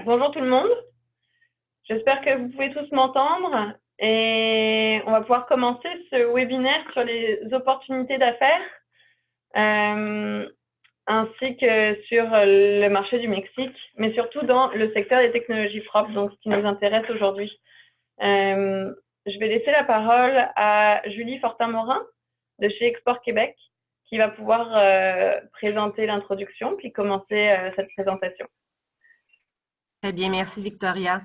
Bonjour tout le monde, j'espère que vous pouvez tous m'entendre et on va pouvoir commencer ce webinaire sur les opportunités d'affaires ainsi que sur le marché du Mexique, mais surtout dans le secteur des technologies propres, donc ce qui nous intéresse aujourd'hui. Je vais laisser la parole à Julie Fortin-Morin de chez Export Québec qui va pouvoir présenter l'introduction puis commencer cette présentation. Très bien, merci Victoria.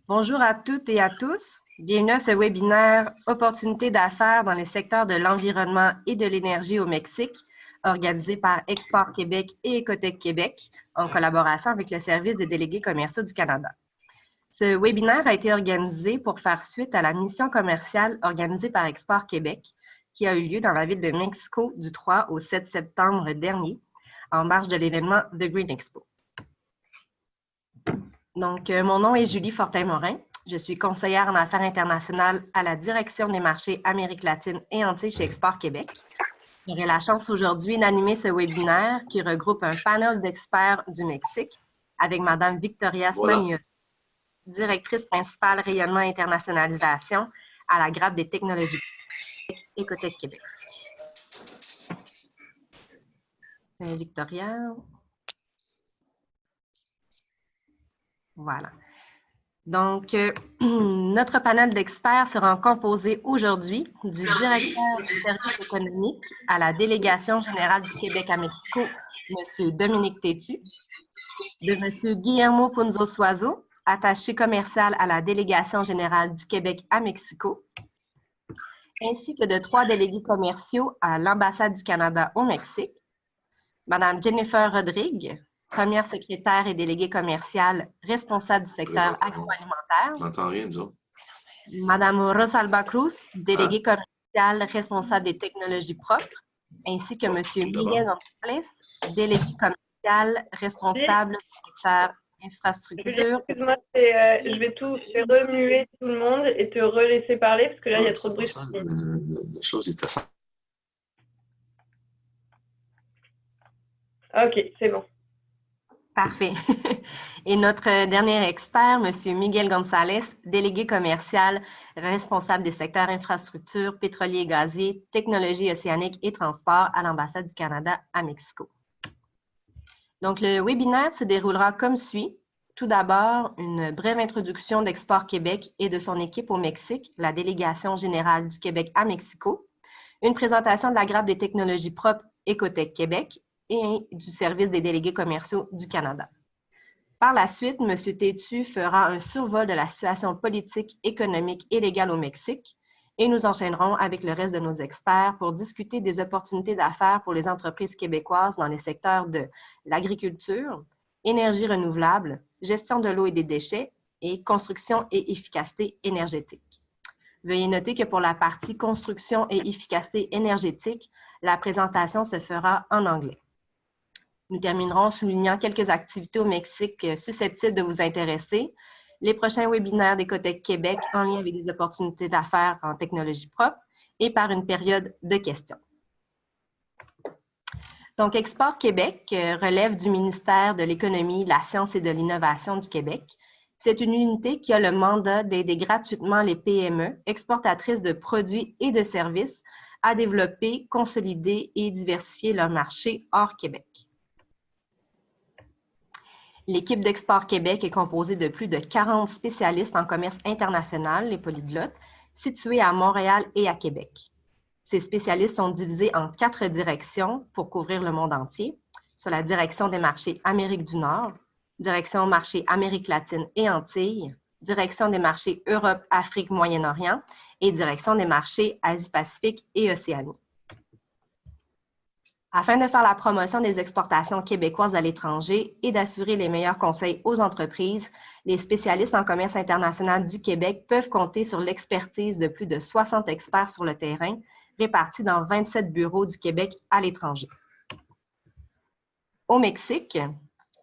Bonjour à toutes et à tous. Bienvenue à ce webinaire Opportunités d'affaires dans les secteurs de l'environnement et de l'énergie au Mexique, organisé par Export Québec et Ecotech Québec, en collaboration avec le Service des délégués commerciaux du Canada. Ce webinaire a été organisé pour faire suite à la mission commerciale organisée par Export Québec, qui a eu lieu dans la ville de Mexico du 3 au 7 septembre dernier, en marge de l'événement The Green Expo. Donc, mon nom est Julie Fortin-Morin. Je suis conseillère en affaires internationales à la direction des marchés Amérique latine et Antilles chez Export Québec. J'aurai la chance aujourd'hui d'animer ce webinaire qui regroupe un panel d'experts du Mexique avec Mme Victoria Smanios, directrice principale rayonnement et internationalisation à la Grappe des technologies Ecotech Québec. Victoria. Voilà. Donc, notre panel d'experts sera composé aujourd'hui du directeur du service économique à la Délégation générale du Québec à Mexico, M. Dominique Tétu, de M. Guillermo Punzo-Suazo, attaché commercial à la Délégation générale du Québec à Mexico, ainsi que de 3 délégués commerciaux à l'ambassade du Canada au Mexique, Mme Jennifer Rodrigue, première secrétaire et déléguée commerciale responsable du secteur agroalimentaire. On n'entend rien, disons. Madame Rosalba Cruz, déléguée commerciale responsable des technologies propres, ainsi que Monsieur Miguel González, délégué commercial responsable du secteur infrastructure. Excuse-moi, je vais remuer tout le monde et te relaisser parler parce que là, il y a trop de bruit. La chose est assez... Ok, c'est bon. Parfait. Et notre dernier expert, M. Miguel González, délégué commercial responsable des secteurs infrastructures, pétroliers et gaziers, technologies océaniques et transports à l'ambassade du Canada à Mexico. Donc, le webinaire se déroulera comme suit. Tout d'abord, une brève introduction d'Export Québec et de son équipe au Mexique, la délégation générale du Québec à Mexico, une présentation de la Grappe des technologies propres Ecotech Québec et du service des délégués commerciaux du Canada. Par la suite, M. Tétu fera un survol de la situation politique, économique et légale au Mexique et nous enchaînerons avec le reste de nos experts pour discuter des opportunités d'affaires pour les entreprises québécoises dans les secteurs de l'agriculture, énergie renouvelable, gestion de l'eau et des déchets et construction et efficacité énergétique. Veuillez noter que pour la partie construction et efficacité énergétique, la présentation se fera en anglais. Nous terminerons en soulignant quelques activités au Mexique susceptibles de vous intéresser, les prochains webinaires d'Ecotech Québec en lien avec des opportunités d'affaires en technologie propre et par une période de questions. Donc, Export Québec relève du ministère de l'Économie, de la Science et de l'Innovation du Québec. C'est une unité qui a le mandat d'aider gratuitement les PME exportatrices de produits et de services à développer, consolider et diversifier leur marché hors Québec. L'équipe d'Export Québec est composée de plus de 40 spécialistes en commerce international, les polyglottes, situés à Montréal et à Québec. Ces spécialistes sont divisés en 4 directions pour couvrir le monde entier, sur la direction des marchés Amérique du Nord, direction marché Amérique latine et Antilles, direction des marchés Europe, Afrique, Moyen-Orient et direction des marchés Asie-Pacifique et Océanie. Afin de faire la promotion des exportations québécoises à l'étranger et d'assurer les meilleurs conseils aux entreprises, les spécialistes en commerce international du Québec peuvent compter sur l'expertise de plus de 60 experts sur le terrain, répartis dans 27 bureaux du Québec à l'étranger. Au Mexique,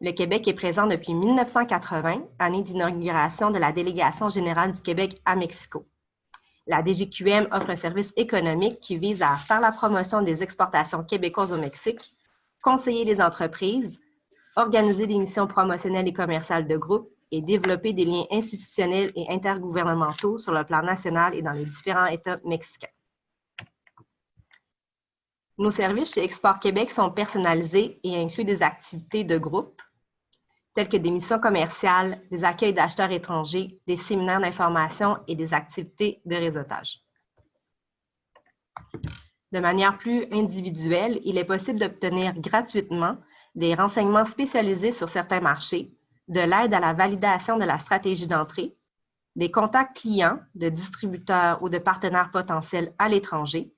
le Québec est présent depuis 1980, année d'inauguration de la Délégation générale du Québec à Mexico. La DGQM offre un service économique qui vise à faire la promotion des exportations québécoises au Mexique, conseiller les entreprises, organiser des missions promotionnelles et commerciales de groupe et développer des liens institutionnels et intergouvernementaux sur le plan national et dans les différents États mexicains. Nos services chez Export Québec sont personnalisés et incluent des activités de groupe, telles que des missions commerciales, des accueils d'acheteurs étrangers, des séminaires d'information et des activités de réseautage. De manière plus individuelle, il est possible d'obtenir gratuitement des renseignements spécialisés sur certains marchés, de l'aide à la validation de la stratégie d'entrée, des contacts clients de distributeurs ou de partenaires potentiels à l'étranger,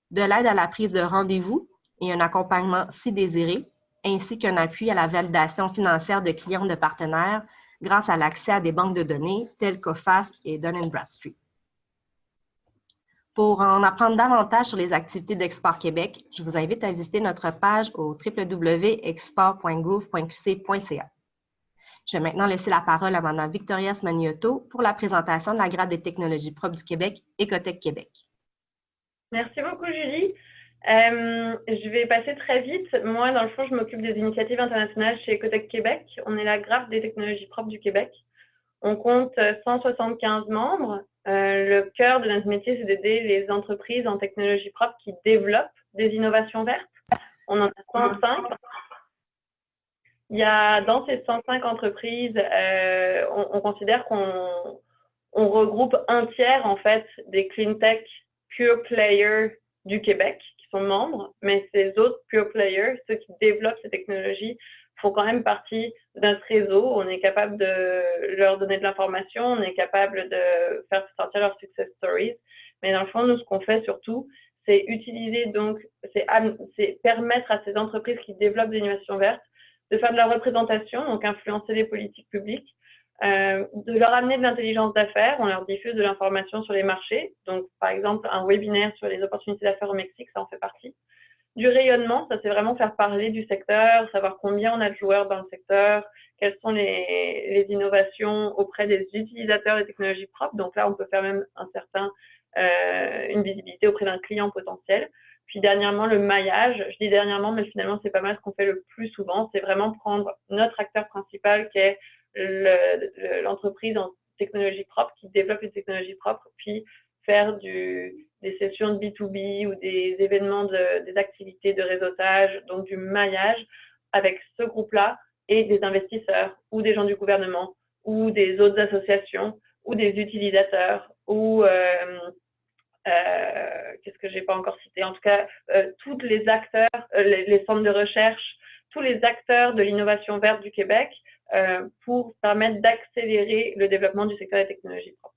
de l'aide à la prise de rendez-vous et un accompagnement si désiré, ainsi qu'un appui à la validation financière de clients de partenaires grâce à l'accès à des banques de données telles qu'OFAS et Dun & Bradstreet. Pour en apprendre davantage sur les activités d'Export Québec, je vous invite à visiter notre page au www.export.gouv.qc.ca. Je vais maintenant laisser la parole à Mme Victoria Smaniotto pour la présentation de la Grade des technologies propres du Québec, Ecotech Québec. Merci beaucoup, Julie. Je vais passer très vite. Moi, dans le fond, je m'occupe des initiatives internationales chez Ecotech Québec. On est la Grade des technologies propres du Québec. On compte 175 membres. Le cœur de notre métier, c'est d'aider les entreprises en technologie propre qui développent des innovations vertes. On en a 105. Dans ces 105 entreprises, on considère qu'on regroupe un tiers en fait des clean tech pure players du Québec qui sont membres, mais ces autres pure players, ceux qui développent ces technologies, font quand même partie d'un réseau. On est capable de leur donner de l'information, on est capable de faire sortir leurs success stories. Mais dans le fond, nous, ce qu'on fait surtout, c'est utiliser, donc, c'est permettre à ces entreprises qui développent des innovations vertes de faire de la représentation, donc influencer les politiques publiques, de leur amener de l'intelligence d'affaires, on leur diffuse de l'information sur les marchés. Donc, par exemple, un webinaire sur les opportunités d'affaires au Mexique, ça en fait partie. Du rayonnement, ça c'est vraiment faire parler du secteur, savoir combien on a de joueurs dans le secteur, quelles sont les innovations auprès des utilisateurs des technologies propres. Donc là, on peut faire même une visibilité auprès d'un client potentiel. Puis dernièrement, le maillage. Je dis dernièrement, mais finalement, c'est pas mal ce qu'on fait le plus souvent. C'est vraiment prendre notre acteur principal qui est l'entreprise en technologie propre, qui développe une technologie propre, puis faire des sessions de B2B ou des événements, des activités de réseautage, donc du maillage avec ce groupe-là et des investisseurs ou des gens du gouvernement ou des autres associations ou des utilisateurs ou qu'est-ce que j'ai pas encore cité, en tout cas tous les acteurs, les centres de recherche, tous les acteurs de l'innovation verte du Québec pour permettre d'accélérer le développement du secteur des technologies propres.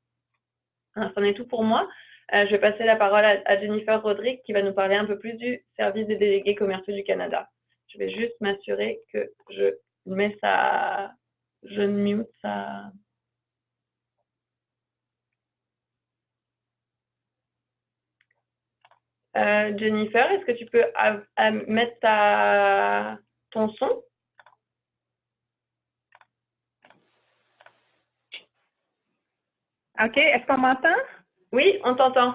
C'en est tout pour moi. Je vais passer la parole à Jennifer Rodrigue qui va nous parler un peu plus du service des délégués commerciaux du Canada. Je vais juste m'assurer que je mets je mute ça. Jennifer, est-ce que tu peux mettre ton son? OK, est-ce qu'on m'entend? Oui, on t'entend.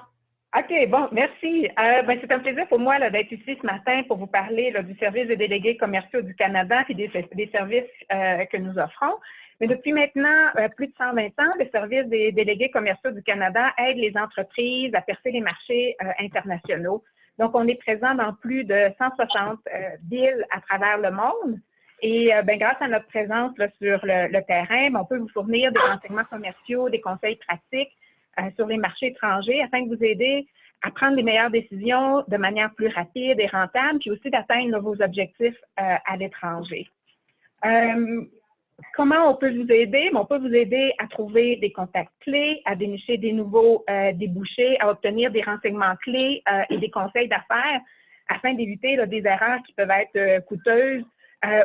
OK, bon, merci. C'est un plaisir pour moi d'être ici ce matin pour vous parler du service des délégués commerciaux du Canada et des services que nous offrons. Mais depuis maintenant plus de 120 ans, le service des délégués commerciaux du Canada aide les entreprises à percer les marchés internationaux. Donc, on est présent dans plus de 160 villes à travers le monde. Et grâce à notre présence sur le terrain, on peut vous fournir des renseignements commerciaux, des conseils pratiques sur les marchés étrangers afin de vous aider à prendre les meilleures décisions de manière plus rapide et rentable, puis aussi d'atteindre vos objectifs à l'étranger. Comment on peut vous aider? On peut vous aider à trouver des contacts clés, à dénicher des nouveaux débouchés, à obtenir des renseignements clés et des conseils d'affaires afin d'éviter des erreurs qui peuvent être coûteuses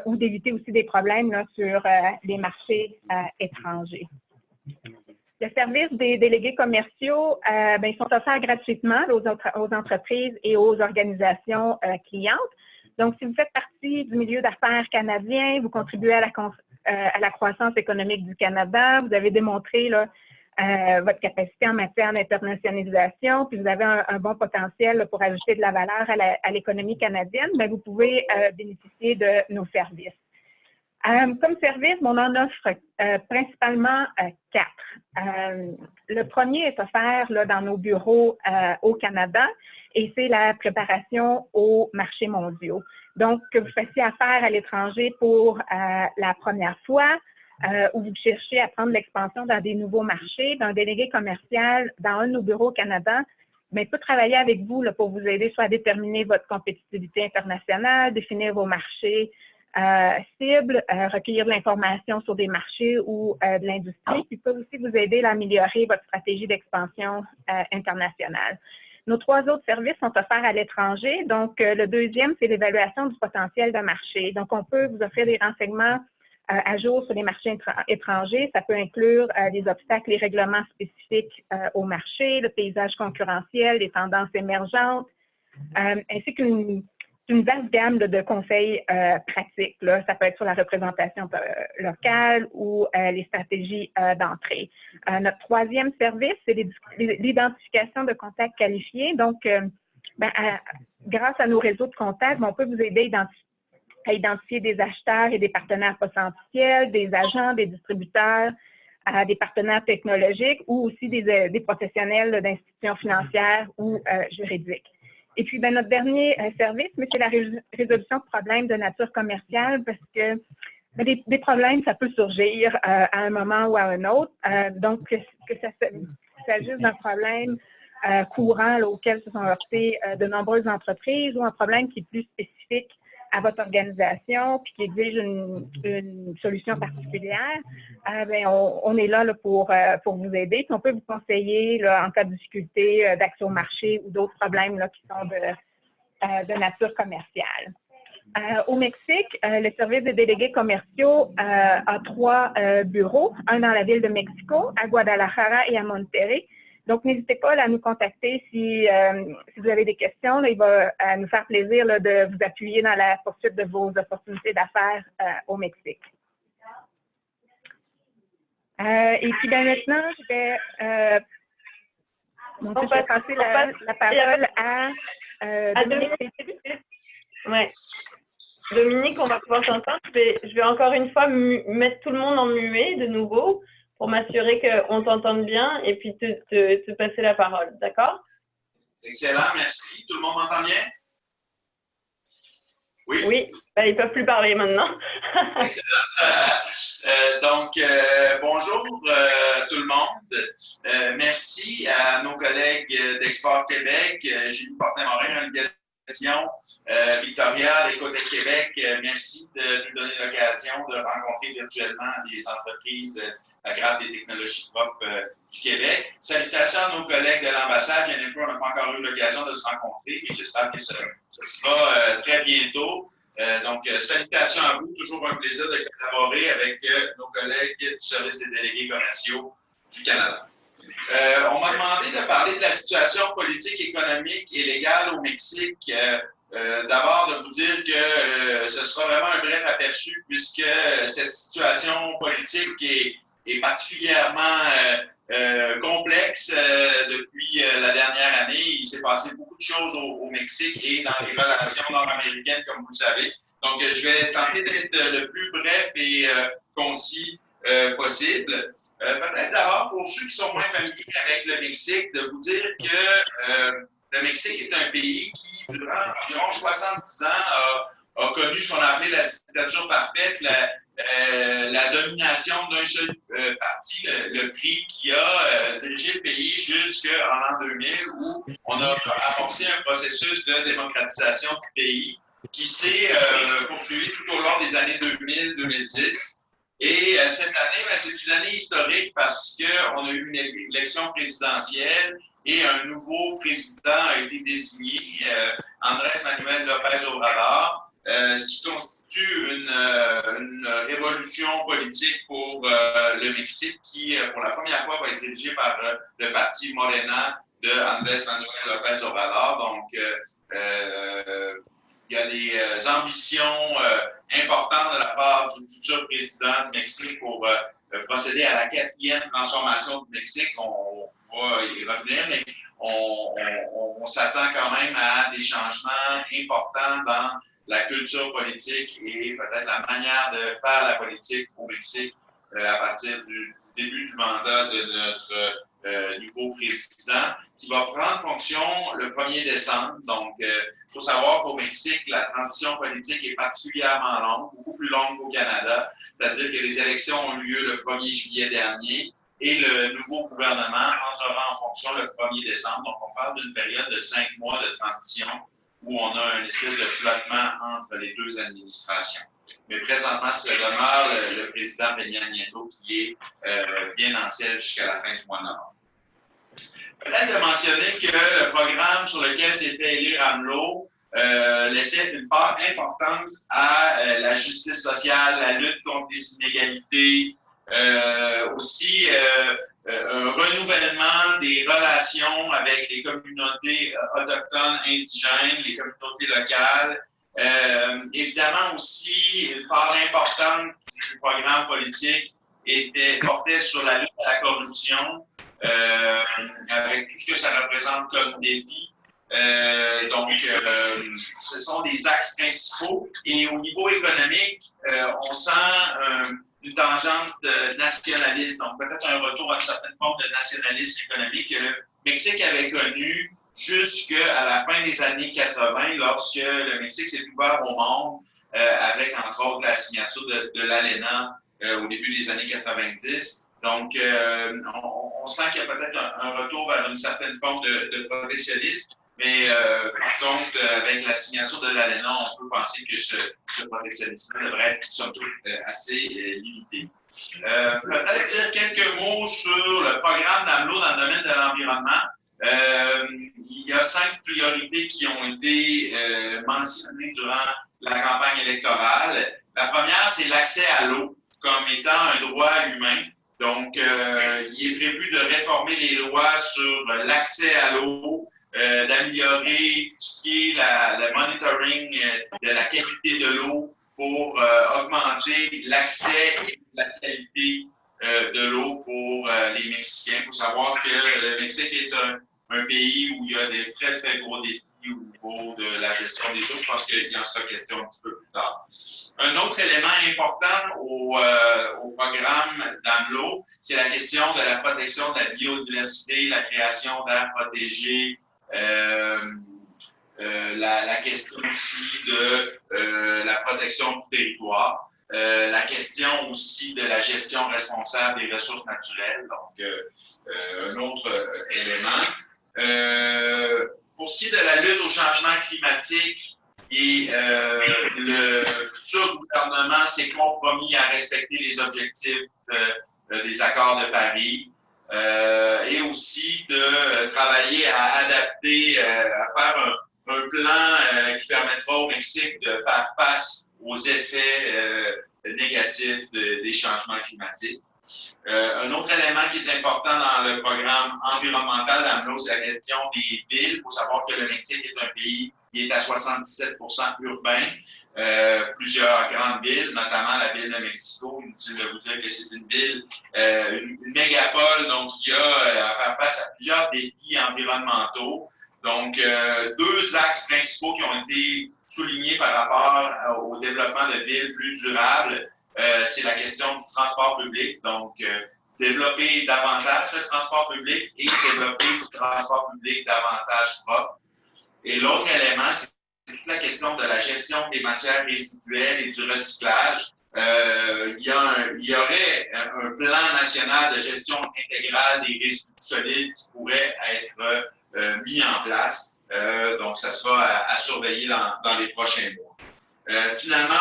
ou d'éviter aussi des problèmes sur les marchés étrangers. Le service des délégués commerciaux, ils sont offerts gratuitement aux entreprises et aux organisations clientes. Donc, si vous faites partie du milieu d'affaires canadien, vous contribuez à la croissance économique du Canada, vous avez démontré votre capacité en matière d'internationalisation, puis vous avez un bon potentiel pour ajouter de la valeur à l'économie canadienne, vous pouvez bénéficier de nos services. Comme service, on en offre principalement 4. Le premier est offert là, dans nos bureaux au Canada et c'est la préparation aux marchés mondiaux. Donc, que vous fassiez affaire à l'étranger pour la première fois ou vous cherchez à prendre l'expansion dans des nouveaux marchés, un délégué commercial dans un de nos bureaux au Canada, mais peut travailler avec vous là, pour vous aider soit à déterminer votre compétitivité internationale, définir vos marchés cibles, recueillir de l'information sur des marchés ou de l'industrie, puis peut aussi vous aider à améliorer votre stratégie d'expansion internationale. Nos 3 autres services sont offerts à l'étranger. Donc, le deuxième, c'est l'évaluation du potentiel de marché. Donc, on peut vous offrir des renseignements à jour sur les marchés étrangers. Ça peut inclure les obstacles, les règlements spécifiques au marché, le paysage concurrentiel, les tendances émergentes, ainsi qu'une vaste gamme de conseils pratiques. Là. Ça peut être sur la représentation locale ou les stratégies d'entrée. Notre troisième service, c'est l'identification de contacts qualifiés. Donc, grâce à nos réseaux de contacts, on peut vous aider à identifier des acheteurs et des partenaires potentiels, des agents, des distributeurs, des partenaires technologiques ou aussi des professionnels d'institutions financières ou juridiques. Et puis, notre dernier service, c'est la résolution de problèmes de nature commerciale parce que des problèmes, ça peut surgir à un moment ou à un autre. Donc, que ça s'agisse d'un problème courant là, auquel se sont heurtées de nombreuses entreprises ou un problème qui est plus spécifique à votre organisation puis qui exige une solution particulière, on est là, pour vous aider. Puis on peut vous conseiller là, en cas de difficulté d'accès au marché ou d'autres problèmes là, qui sont de nature commerciale. Au Mexique, le service des délégués commerciaux a 3 bureaux, un dans la ville de Mexico, à Guadalajara et à Monterrey. Donc, n'hésitez pas à nous contacter si vous avez des questions. Là, il va nous faire plaisir là, de vous appuyer dans la poursuite de vos opportunités d'affaires au Mexique. Et puis, maintenant, je vais passer la parole à Dominique. Ouais. Dominique, on va pouvoir t'entendre. Je vais encore une fois mettre tout le monde en muet de nouveau pour m'assurer qu'on t'entende bien et puis te passer la parole. D'accord? Excellent, merci. Tout le monde m'entend bien? Oui? Oui, ils ne peuvent plus parler maintenant. Excellent. Donc, bonjour tout le monde. Merci à nos collègues d'Export Québec, Julie Fortin-Morin, Olivia Dion, Victoria, d'Écotech Québec. Merci de nous donner l'occasion de rencontrer virtuellement des entreprises de la grade des technologies propres du Québec. Salutations à nos collègues de l'ambassade. Bien sûr, on n'a pas encore eu l'occasion de se rencontrer, mais j'espère que ce sera très bientôt. Donc, salutations à vous. Toujours un plaisir de collaborer avec nos collègues du service des délégués commerciaux du Canada. On m'a demandé de parler de la situation politique, économique et légale au Mexique. D'abord, de vous dire que ce sera vraiment un bref aperçu puisque cette situation politique est particulièrement complexe depuis la dernière année. Il s'est passé beaucoup de choses au Mexique et dans les relations nord-américaines, comme vous le savez. Donc, je vais tenter d'être le plus bref et concis possible. Peut-être d'abord, pour ceux qui sont moins familiers avec le Mexique, de vous dire que le Mexique est un pays qui, durant environ 70 ans, a connu ce qu'on a appelé la dictature parfaite, la domination d'un seul parti, le PRI, qui a dirigé le pays jusqu'en l'an 2000, où on a amorcé un processus de démocratisation du pays qui s'est poursuivi tout au long des années 2000-2010. Et cette année, c'est une année historique parce qu'on a eu une élection présidentielle et un nouveau président a été désigné, Andrés Manuel López Obrador, ce qui constitue une révolution politique pour le Mexique qui, pour la première fois, va être dirigé par le parti Morena de Andrés Manuel López Obrador. Donc, il y a des ambitions importantes de la part du futur président du Mexique pour procéder à la 4e transformation du Mexique. On va y revenir, mais on s'attend quand même à des changements importants dans la culture politique et peut-être la manière de faire la politique au Mexique à partir du début du mandat de notre nouveau président, qui va prendre fonction le 1er décembre. Donc, il faut savoir qu'au Mexique, la transition politique est particulièrement longue, beaucoup plus longue qu'au Canada. C'est-à-dire que les élections ont eu lieu le 1er juillet dernier et le nouveau gouvernement entrera en fonction le 1er décembre. Donc, on parle d'une période de 5 mois de transition où on a une espèce de flottement entre les deux administrations. Mais présentement, ce demeure le président Peña Nieto qui est bien en siège jusqu'à la fin du mois de novembre. Peut-être de mentionner que le programme sur lequel s'est fait élire AMLO laissait une part importante à la justice sociale, la lutte contre les inégalités, aussi un renouvellement des relations avec les communautés autochtones, indigènes, les communautés locales. Évidemment aussi, une part importante du programme politique portait sur la lutte à la corruption, avec tout ce que ça représente comme défi. Ce sont des axes principaux. Et au niveau économique, on sent une tangente nationaliste, donc peut-être un retour à une certaine forme de nationalisme économique que le Mexique avait connu jusqu'à la fin des années 80, lorsque le Mexique s'est ouvert au monde, avec entre autres la signature de l'ALENA au début des années 90. Donc, on sent qu'il y a peut-être un retour vers une certaine forme de protectionnisme, mais par contre, avec la signature de l'ALENA, on peut penser que ce protectionnisme devrait être, somme toute, assez limité. Peut-être dire quelques mots sur le programme d'AMLO dans le domaine de l'environnement. Il y a 5 priorités qui ont été mentionnées durant la campagne électorale. La première, c'est l'accès à l'eau comme étant un droit humain. Donc, il est prévu de réformer les lois sur l'accès à l'eau, d'améliorer tout ce qui est le monitoring de la qualité de l'eau pour augmenter l'accès et la qualité de l'eau pour les Mexicains. Il faut savoir que le Mexique est un pays où il y a des très, très gros défis au niveau de la gestion des eaux. Je pense qu'il en sera question un petit peu plus tard. Un autre élément important au programme d'AMLO, c'est la question de la protection de la biodiversité, la création d'aires protégées, la question aussi de la protection du territoire, la question aussi de la gestion responsable des ressources naturelles, donc un autre élément. Pour ce qui est de la lutte au changement climatique, et le futur gouvernement s'est compromis à respecter les objectifs des accords de Paris et aussi de travailler à adapter, à faire un plan qui permettra au Mexique de faire face aux effets négatifs des changements climatiques. Un autre élément qui est important dans le programme environnemental d'AMLO, c'est la question des villes. Il faut savoir que le Mexique est un pays qui est à 77% urbain. Plusieurs grandes villes, notamment la ville de Mexico. Inutile de vous dire que c'est une ville, une mégapole, donc qui a à faire face à plusieurs défis environnementaux. Donc, 2 axes principaux qui ont été soulignés par rapport au développement de villes plus durables. C'est la question du transport public, donc développer davantage le transport public et développer du transport public davantage propre. Et l'autre élément, c'est toute la question de la gestion des matières résiduelles et du recyclage. Il y aurait un plan national de gestion intégrale des résidus solides qui pourrait être mis en place. Donc, ça sera à surveiller dans les prochains mois. Finalement,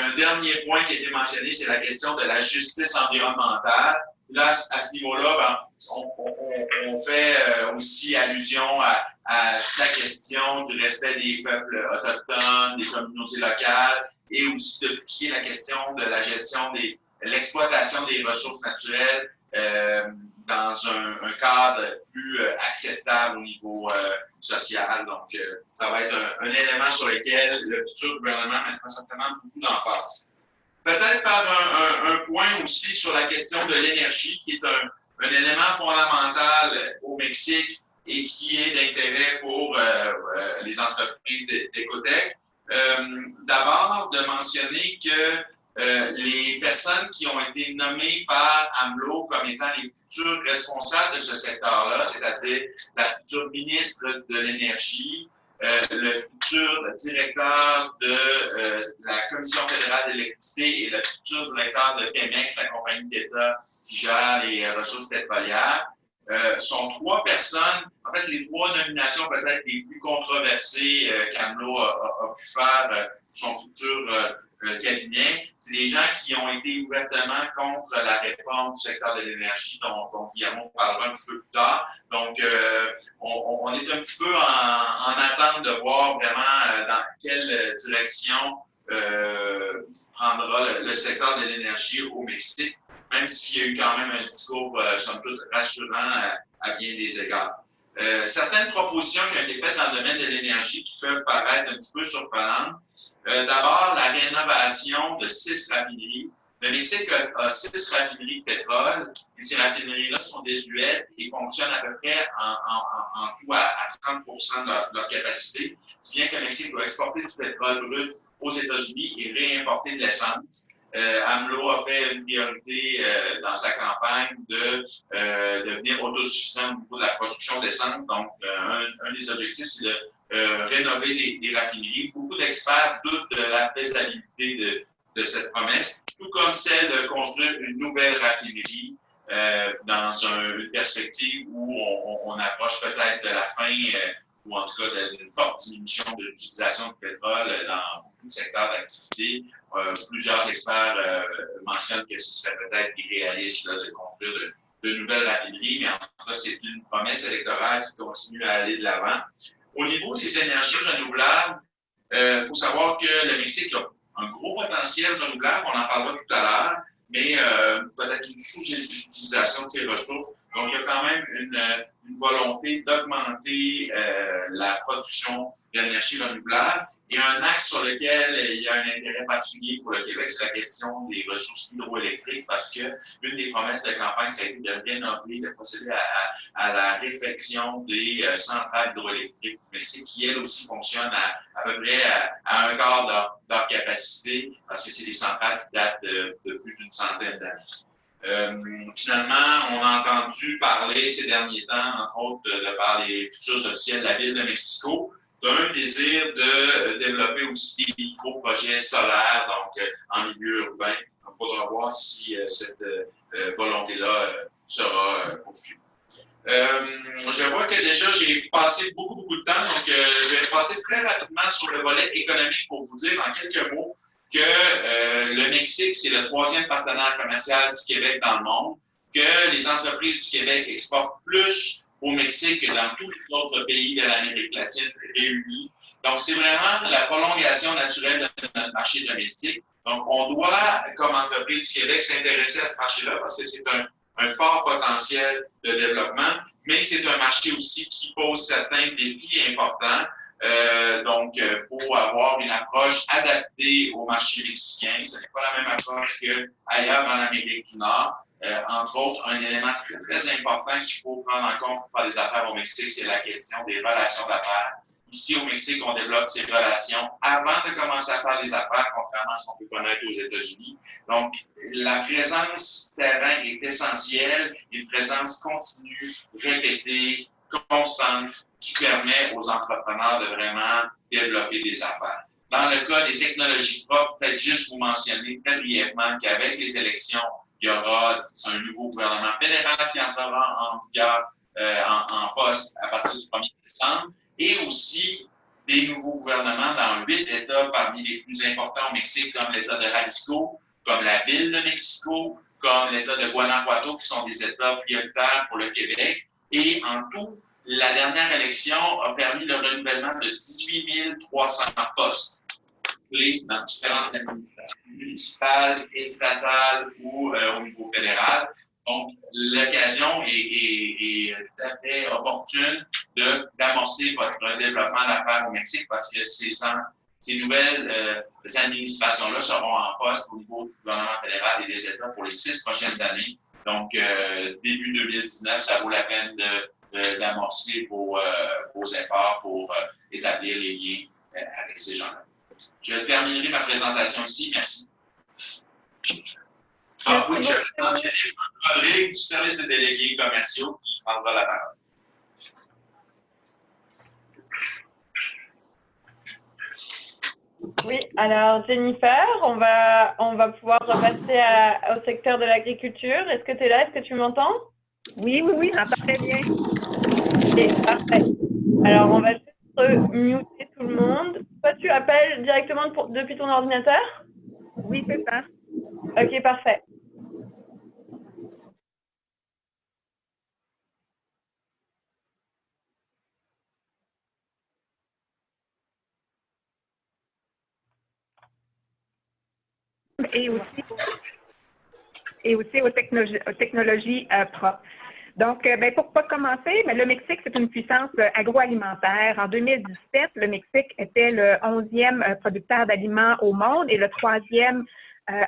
un dernier point qui a été mentionné, c'est la question de la justice environnementale. Là, à ce niveau-là, on fait aussi allusion à la question du respect des peuples autochtones, des communautés locales, et aussi de tout ce qui est la question de la gestion de l'exploitation des ressources naturelles dans un cadre plus acceptable au niveau social. Donc, ça va être un élément sur lequel le futur gouvernement mettra certainement beaucoup d'emphase. Peut-être faire un point aussi sur la question de l'énergie, qui est un élément fondamental au Mexique et qui est d'intérêt pour les entreprises d'Ecotech. D'abord, de mentionner que les personnes qui ont été nommées par AMLO comme étant les futurs responsables de ce secteur-là, c'est-à-dire la future ministre de l'Énergie, le futur directeur de la Commission fédérale d'électricité et le futur directeur de Pemex, la compagnie d'État qui gère les ressources pétrolières, sont trois personnes, en fait, les trois nominations peut-être les plus controversées qu'AMLO a pu faire son futur cabinet. C'est des gens qui ont été ouvertement contre la réforme du secteur de l'énergie, dont Guillermo parlera un petit peu plus tard. Donc, on est un petit peu en attente de voir vraiment dans quelle direction prendra le secteur de l'énergie au Mexique, même s'il y a eu quand même un discours, somme toute, rassurant à bien des égards. Certaines propositions qui ont été faites dans le domaine de l'énergie qui peuvent paraître un petit peu surprenantes. D'abord, la rénovation de 6 raffineries. Le Mexique a 6 raffineries de pétrole et ces raffineries-là sont désuètes et fonctionnent à peu près en tout à 30 de leur capacité, si bien que le Mexique doit exporter du pétrole brut aux États-Unis et réimporter de l'essence. AMLO a fait une priorité dans sa campagne de devenir autosuffisant au niveau de la production d'essence. Donc, un des objectifs, c'est de rénover des raffineries. Beaucoup d'experts doutent de la faisabilité de cette promesse, tout comme celle de construire une nouvelle raffinerie dans une perspective où on approche peut-être de la fin ou en tout cas d'une forte diminution de l'utilisation de pétrole dans beaucoup de secteurs d'activité. Plusieurs experts mentionnent que ce serait peut-être irréaliste là, de construire de nouvelles raffineries, mais en tout cas, c'est une promesse électorale qui continue à aller de l'avant. Au niveau des énergies renouvelables, il faut savoir que le Mexique a un gros potentiel renouvelable, on en parlera tout à l'heure, mais peut-être une sous-utilisation de ces ressources. Donc, il y a quand même une volonté d'augmenter la production d'énergie renouvelable. Et un axe sur lequel il y a un intérêt particulier pour le Québec, c'est la question des ressources hydroélectriques, parce que l'une des promesses de campagne, ça a été de rénover, de procéder à la réfection des centrales hydroélectriques du Mexique, qui elles aussi fonctionnent à peu près à un quart de leur capacité, parce que c'est des centrales qui datent de plus d'une centaine d'années. Finalement, on a entendu parler ces derniers temps, entre autres, par les futurs officiels de la ville de Mexico, d'un désir de développer aussi des micro-projets solaires, donc en milieu urbain. Il faudra voir si cette volonté-là sera poursuivie. Je vois que déjà j'ai passé beaucoup de temps, donc je vais passer très rapidement sur le volet économique pour vous dire en quelques mots que le Mexique, c'est le 3e partenaire commercial du Québec dans le monde, que les entreprises du Québec exportent plus au Mexique que dans tous les autres pays de l'Amérique latine réunis. Donc, c'est vraiment la prolongation naturelle de notre marché domestique. Donc, on doit, comme entreprise du Québec, s'intéresser à ce marché-là parce que c'est un fort potentiel de développement, mais c'est un marché aussi qui pose certains défis importants. Donc, il faut avoir une approche adaptée au marché mexicain. Ce n'est pas la même approche qu'ailleurs dans l'Amérique du Nord. Entre autres, un élément très important qu'il faut prendre en compte pour faire des affaires au Mexique, c'est la question des relations d'affaires. Ici, au Mexique, on développe ces relations avant de commencer à faire des affaires, contrairement à ce qu'on peut connaître aux États-Unis. Donc, la présence terrain est essentielle, une présence continue, répétée, constante, qui permet aux entrepreneurs de vraiment développer des affaires. Dans le cas des technologies propres, peut-être juste vous mentionner très brièvement qu'avec les élections, il y aura un nouveau gouvernement fédéral qui entrera en vigueur en poste à partir du 1er décembre et aussi des nouveaux gouvernements dans 8 États parmi les plus importants au Mexique, comme l'État de Jalisco, comme la ville de Mexico, comme l'État de Guanajuato, qui sont des États prioritaires pour le Québec. Et en tout, la dernière élection a permis le renouvellement de 18 300 postes dans différentes administrations municipales, estatales ou au niveau fédéral. Donc, l'occasion est tout à fait opportune d'amorcer votre développement d'affaires au Mexique parce que ces nouvelles administrations-là seront en poste au niveau du gouvernement fédéral et des États pour les 6 prochaines années. Donc, début 2019, ça vaut la peine d'amorcer vos efforts pour établir les liens avec ces gens-là. Je terminerai ma présentation ici. Merci. Ah oui, je présente Rodrigue du service des délégués commerciaux qui prendra la parole. Oui, alors Jennifer, on va pouvoir repasser au secteur de l'agriculture. Est-ce que tu es là? Est-ce que tu m'entends? Oui, j'entends très bien. Ok, parfait. Alors, on va juste muter tout le monde. Toi, tu appelles directement depuis ton ordinateur? Oui, c'est ça. Ok, parfait. Et aussi aux technologies propres. Donc, pour pas commencer, le Mexique, c'est une puissance agroalimentaire. En 2017, le Mexique était le 11e producteur d'aliments au monde et le 3e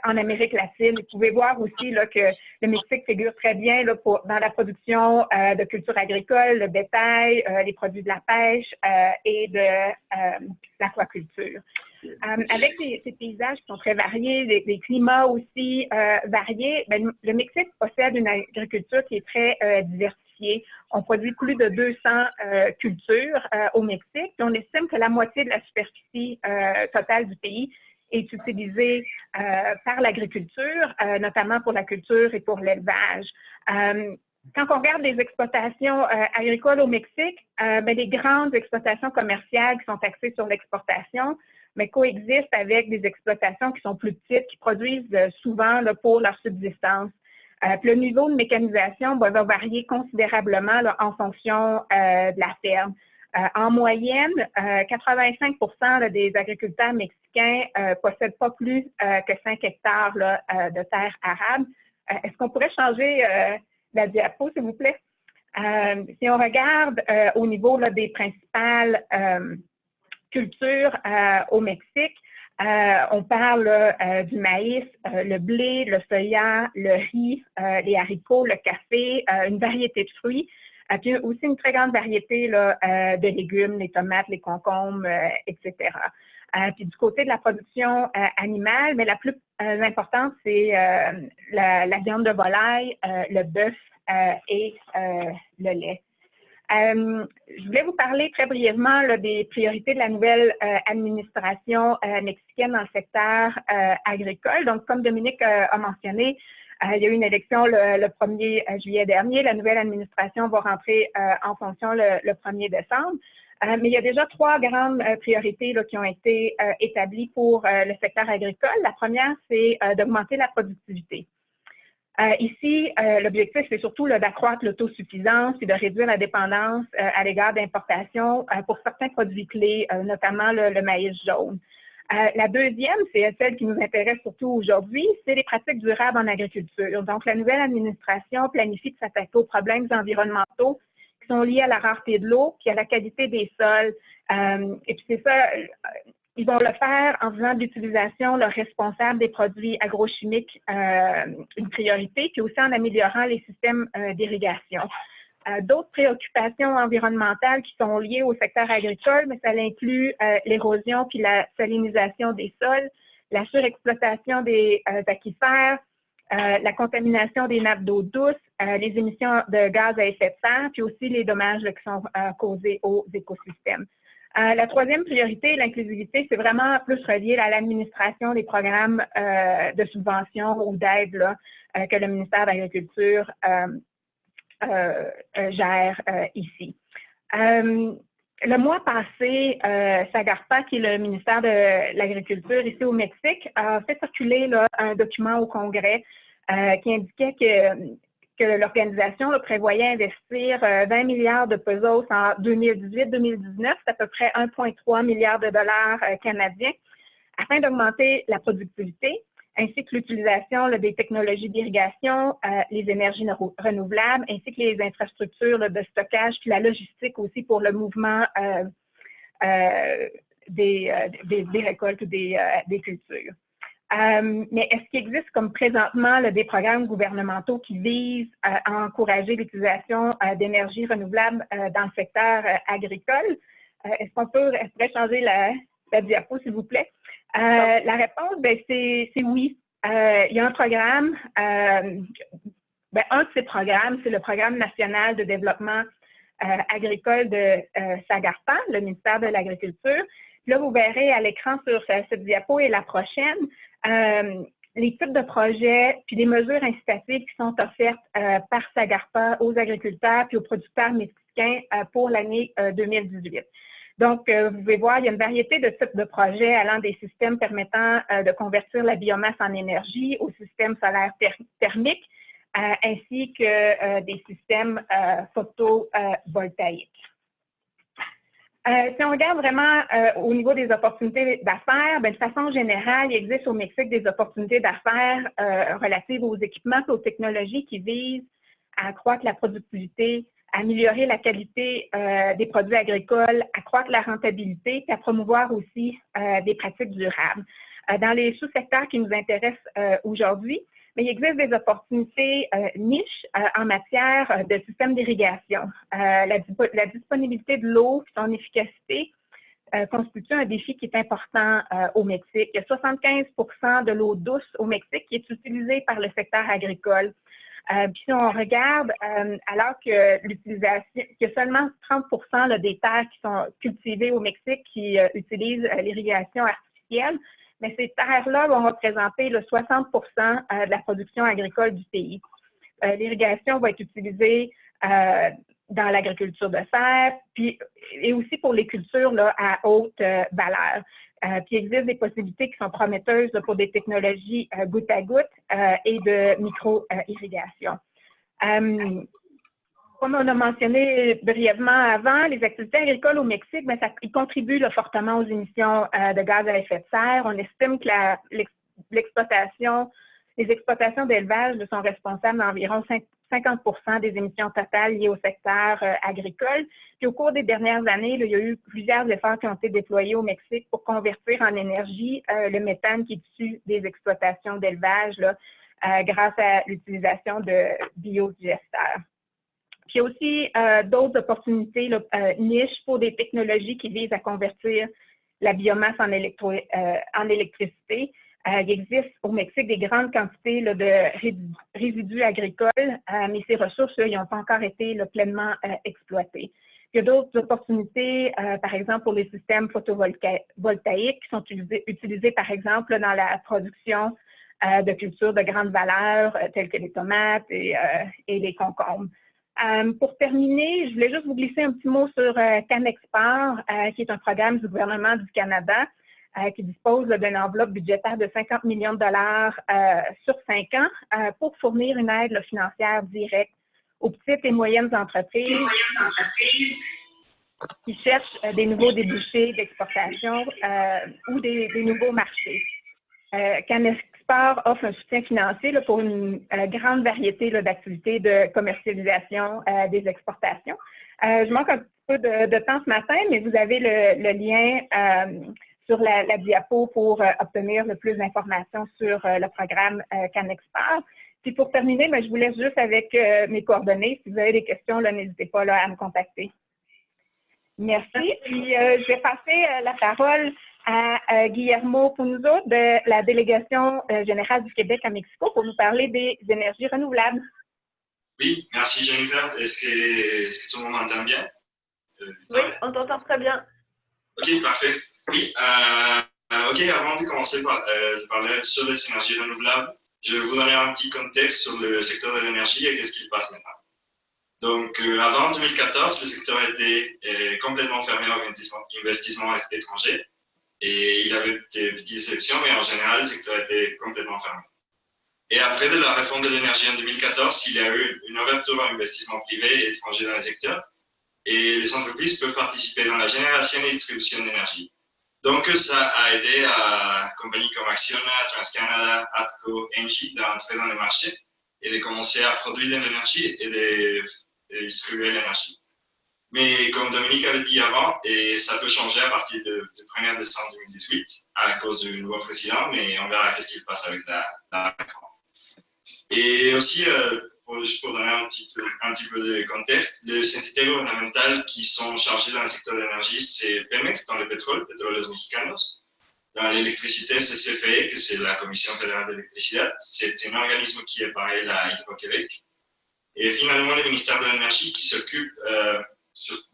en Amérique latine. Vous pouvez voir aussi là, que le Mexique figure très bien là, dans la production de cultures agricoles, le bétail, les produits de la pêche et de l'aquaculture. Avec ces paysages qui sont très variés, des climats aussi variés, le Mexique possède une agriculture qui est très diversifiée. On produit plus de 200 cultures au Mexique, puis on estime que la moitié de la superficie totale du pays est utilisée par l'agriculture, notamment pour la culture et pour l'élevage. Quand on regarde les exploitations agricoles au Mexique, les grandes exploitations commerciales qui sont axées sur l'exportation, mais coexistent avec des exploitations qui sont plus petites, qui produisent souvent là, pour leur subsistance. Puis le niveau de mécanisation va varier considérablement là, en fonction de la ferme. En moyenne, 85% des agriculteurs mexicains possèdent pas plus que 5 hectares là, de terres arables. Est-ce qu'on pourrait changer la diapo, s'il vous plaît? Si on regarde au niveau là, des principales culture au Mexique. On parle du maïs, le blé, le soya, le riz, les haricots, le café, une variété de fruits, puis aussi une très grande variété là, de légumes, les tomates, les concombres, etc. Puis du côté de la production animale, mais la plus importante, c'est la viande de volaille, le bœuf et le lait. Je voulais vous parler très brièvement là, des priorités de la nouvelle administration mexicaine dans le secteur agricole. Donc, comme Dominique a mentionné, il y a eu une élection le 1er juillet dernier. La nouvelle administration va rentrer en fonction le 1er décembre. Mais il y a déjà 3 grandes priorités là, qui ont été établies pour le secteur agricole. La première, c'est d'augmenter la productivité. Ici, l'objectif, c'est surtout d'accroître l'autosuffisance et de réduire la dépendance à l'égard d'importations pour certains produits clés, notamment le maïs jaune. La deuxième, c'est celle qui nous intéresse surtout aujourd'hui, c'est les pratiques durables en agriculture. Donc, la nouvelle administration planifie de s'attaquer aux problèmes environnementaux qui sont liés à la rareté de l'eau puis à la qualité des sols. Et puis, c'est ça. Ils vont le faire en faisant de l'utilisation responsable des produits agrochimiques une priorité, puis aussi en améliorant les systèmes d'irrigation. D'autres préoccupations environnementales qui sont liées au secteur agricole, mais ça inclut l'érosion puis la salinisation des sols, la surexploitation des aquifères, la contamination des nappes d'eau douce, les émissions de gaz à effet de serre, puis aussi les dommages qui sont causés aux écosystèmes. La troisième priorité, l'inclusivité, c'est vraiment plus relié à l'administration des programmes de subvention ou d'aide que le ministère de l'Agriculture gère ici. Le mois passé, SAGARPA, qui est le ministère de l'Agriculture ici au Mexique, a fait circuler un document au Congrès qui indiquait que l'organisation prévoyait investir 20 milliards de pesos en 2018-2019, c'est à peu près 1,3 milliard de dollars canadiens, afin d'augmenter la productivité, ainsi que l'utilisation des technologies d'irrigation, les énergies renouvelables, ainsi que les infrastructures de stockage, puis la logistique aussi pour le mouvement des récoltes ou des cultures. Mais est-ce qu'il existe comme présentement des programmes gouvernementaux qui visent à encourager l'utilisation d'énergie renouvelable dans le secteur agricole? Est-ce qu'on pourrait changer la diapo, s'il vous plaît? La réponse, c'est oui. Il y a un programme, un de ces programmes, c'est le Programme national de développement agricole de SAGARPA, le ministère de l'Agriculture. Là, vous verrez à l'écran sur cette diapo et la prochaine, les types de projets puis les mesures incitatives qui sont offertes par SAGARPA aux agriculteurs puis aux producteurs mexicains pour l'année 2018. Donc, vous pouvez voir, il y a une variété de types de projets allant des systèmes permettant de convertir la biomasse en énergie aux systèmes solaires thermiques, ainsi que des systèmes photovoltaïques. Si on regarde vraiment au niveau des opportunités d'affaires, de façon générale, il existe au Mexique des opportunités d'affaires relatives aux équipements et aux technologies qui visent à accroître la productivité, améliorer la qualité des produits agricoles, accroître la rentabilité, et à promouvoir aussi des pratiques durables. Dans les sous-secteurs qui nous intéressent aujourd'hui, mais il existe des opportunités niches en matière de système d'irrigation. La disponibilité de l'eau et son efficacité constitue un défi qui est important au Mexique. Il y a 75% de l'eau douce au Mexique qui est utilisée par le secteur agricole. Puis si on regarde, alors que l'utilisation, qu'il y a seulement 30% là, des terres qui sont cultivées au Mexique qui utilisent l'irrigation artificielle, mais ces terres-là vont représenter le 60% de la production agricole du pays. L'irrigation va être utilisée dans l'agriculture de serre, puis et aussi pour les cultures là, à haute valeur. Puis il existe des possibilités qui sont prometteuses là, pour des technologies goutte à goutte et de micro-irrigation. Comme on a mentionné brièvement avant, les activités agricoles au Mexique, ils contribuent là, fortement aux émissions de gaz à effet de serre. On estime que les exploitations d'élevage sont responsables d'environ 50% des émissions totales liées au secteur agricole. Puis au cours des dernières années, là, il y a eu plusieurs efforts qui ont été déployés au Mexique pour convertir en énergie le méthane qui est issu des exploitations d'élevage grâce à l'utilisation de biodigesteurs. Puis il y a aussi d'autres opportunités niches pour des technologies qui visent à convertir la biomasse en électricité. Il existe au Mexique des grandes quantités de résidus agricoles, mais ces ressources, ils n'ont pas encore été pleinement exploitées. Il y a d'autres opportunités, par exemple, pour les systèmes photovoltaïques qui sont utilisés, par exemple, dans la production de cultures de grande valeur, telles que les tomates et les concombres. Pour terminer, je voulais juste vous glisser un petit mot sur CanExport, qui est un programme du gouvernement du Canada qui dispose d'une enveloppe budgétaire de 50 millions de dollars sur 5 ans pour fournir une aide financière directe aux petites et moyennes entreprises qui cherchent des nouveaux débouchés d'exportation ou des nouveaux marchés. CanExport offre un soutien financier pour une grande variété d'activités de commercialisation des exportations. Je manque un petit peu de temps ce matin, mais vous avez le lien sur la diapo pour obtenir le plus d'informations sur le programme CanExport. Puis pour terminer, je vous laisse juste avec mes coordonnées. Si vous avez des questions, n'hésitez pas à me contacter. Merci. Puis je vais passer la parole à Guillermo Punzo de la délégation générale du Québec à Mexico pour nous parler des énergies renouvelables. Oui, merci Jennifer. Est-ce que tout le monde m'entend bien? Oui, on t'entend très bien. OK, parfait. Oui, OK, avant de commencer par parler sur les énergies renouvelables, je vais vous donner un petit contexte sur le secteur de l'énergie et qu'est-ce qui se passe maintenant. Donc, avant 2014, le secteur était complètement fermé aux investissements étrangers et il y avait des petites exceptions, mais en général, le secteur était complètement fermé. Et après de la réforme de l'énergie en 2014, il y a eu une ouverture à l'investissement privé et étranger dans le secteur et les entreprises peuvent participer dans la génération et distribution d'énergie. Donc, ça a aidé à compagnies comme Acciona, TransCanada, ATCO, Engie d'entrer dans le marché et de commencer à produire de l'énergie et de distribuer l'énergie. Mais comme Dominique avait dit avant, et ça peut changer à partir du 1er décembre 2018 à cause du nouveau président, mais on verra qu'est-ce qui se passe avec la réforme. Et aussi, juste pour donner un petit peu de contexte, les entités gouvernementales qui sont chargées dans le secteur de l'énergie, c'est Pemex dans le pétrole, Petróleos Mexicanos, Dans l'électricité, c'est CFE, que c'est la Commission fédérale d'électricité. C'est un organisme qui est pareil à Hydro-Québec. Et finalement, le ministère de l'Énergie qui s'occupe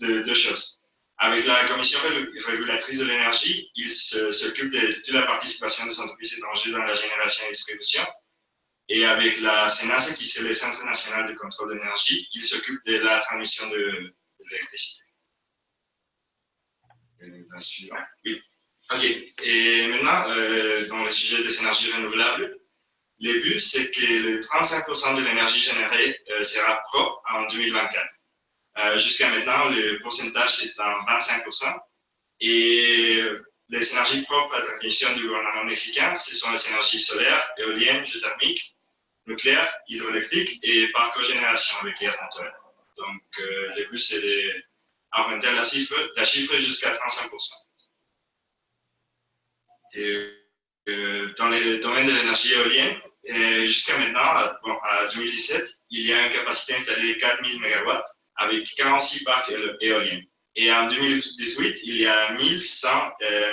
de deux choses. Avec la Commission régulatrice de l'énergie, il s'occupe de toute la participation des entreprises étrangères dans la génération et distribution. Et avec la CNACE, qui c'est le Centre national de contrôle de l'énergie, il s'occupe de la transmission de l'électricité. La suivante. Oui. OK. Et maintenant, dans le sujet des énergies renouvelables, le but, c'est que le 35% de l'énergie générée sera propre en 2024. Jusqu'à maintenant, le pourcentage, c'est en 25%. Et les énergies propres à la définition du gouvernement mexicain, ce sont les énergies solaires, éoliennes, géothermiques, nucléaires, hydroélectriques et par cogénération avec gaz naturel. Donc, le but, c'est d'augmenter la chiffre jusqu'à 35%. Et dans le domaine de l'énergie éolienne, jusqu'à maintenant, à 2017, il y a une capacité installée de 4000 MW avec 46 parcs éoliens. Et en 2018, il y a 1100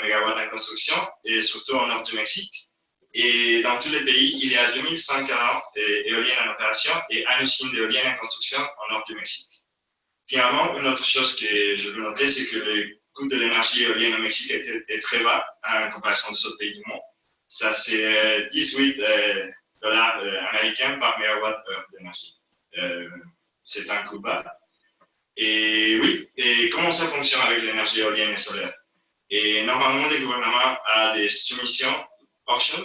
MW en construction, et surtout au nord du Mexique. Et dans tous les pays, il y a 2140 éoliennes en opération et une usine d'éoliennes en construction au nord du Mexique. Finalement, une autre chose que je veux noter, c'est que le coût de l'énergie éolienne au Mexique est très bas en comparaison des autres pays du monde. Ça, c'est 18 dollars américains par mégawattheure d'énergie. C'est un coût bas. Et oui, et comment ça fonctionne avec l'énergie éolienne et solaire? Et normalement, le gouvernement a des soumissions, auctions,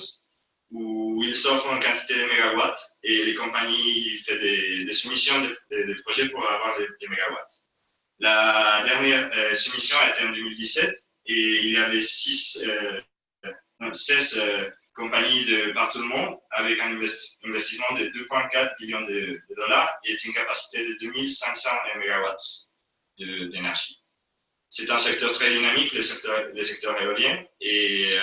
où ils s'offrent une quantité de mégawatts et les compagnies font des soumissions de projets pour avoir des mégawatts. La dernière soumission a été en 2017 et il y avait 16 compagnies de partout le monde avec un investissement de 2,4 millions de dollars et une capacité de 2500 mégawatts d'énergie. C'est un secteur très dynamique, le secteur éolien, et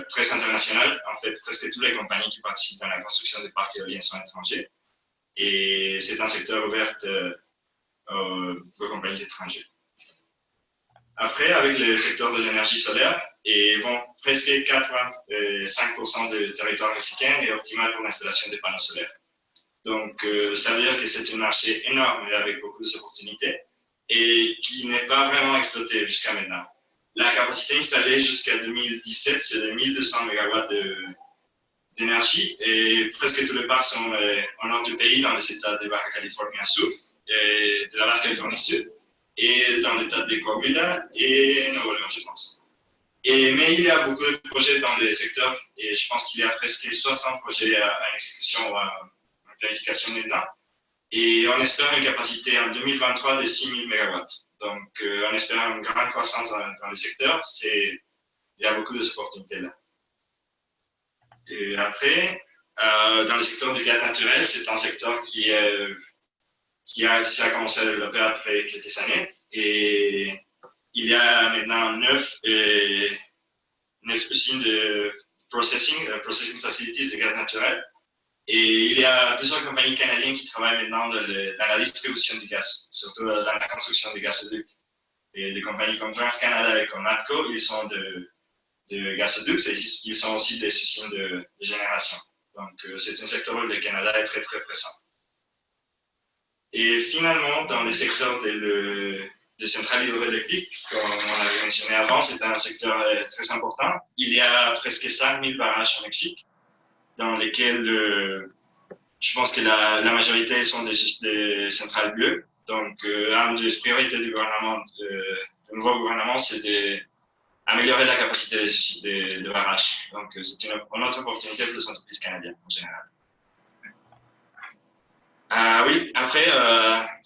très international. En fait, presque toutes les compagnies qui participent dans la construction des parcs éoliens sont étrangers. Et c'est un secteur ouvert aux compagnies étrangères. Après, avec le secteur de l'énergie solaire, et bon, presque 85% du territoire mexicain est optimal pour l'installation des panneaux solaires. Donc, ça veut dire que c'est un marché énorme et avec beaucoup d'opportunités et qui n'est pas vraiment exploité jusqu'à maintenant. La capacité installée jusqu'à 2017, c'est de 1200 MW d'énergie et presque tous les parcs sont au nord du pays, dans les États de Baja California Sur et de la Basse-Californie Sud et dans l'État de Coahuila et Nuevo León, je pense. Mais il y a beaucoup de projets dans les secteurs et je pense qu'il y a presque 60 projets en exécution ou en planification maintenant. Et on espère une capacité en 2023 de 6000 MW. Donc, on espère une grande croissance dans le secteur. Il y a beaucoup d'opportunités là. Et après, dans le secteur du gaz naturel, c'est un secteur qui a commencé à développer après quelques années. Et il y a maintenant 9 usines de processing facilities de gaz naturel. Et il y a plusieurs compagnies canadiennes qui travaillent maintenant dans la distribution du gaz, surtout dans la construction du gazoduc. Et des compagnies comme TransCanada et comme ATCO, ils sont de gazoducs et ils sont aussi des usines de génération. Donc, c'est un secteur où le Canada est très, très présent. Et finalement, dans le secteur de centrales hydroélectriques, comme on avait mentionné avant, c'est un secteur très important. Il y a presque 5000 barrages au Mexique, dans lesquels je pense que la majorité sont des centrales bleues. Donc, une des priorités du nouveau gouvernement, c'est d'améliorer la capacité de barrages. Donc, c'est une autre opportunité pour les entreprises canadiennes en général. Oui, après,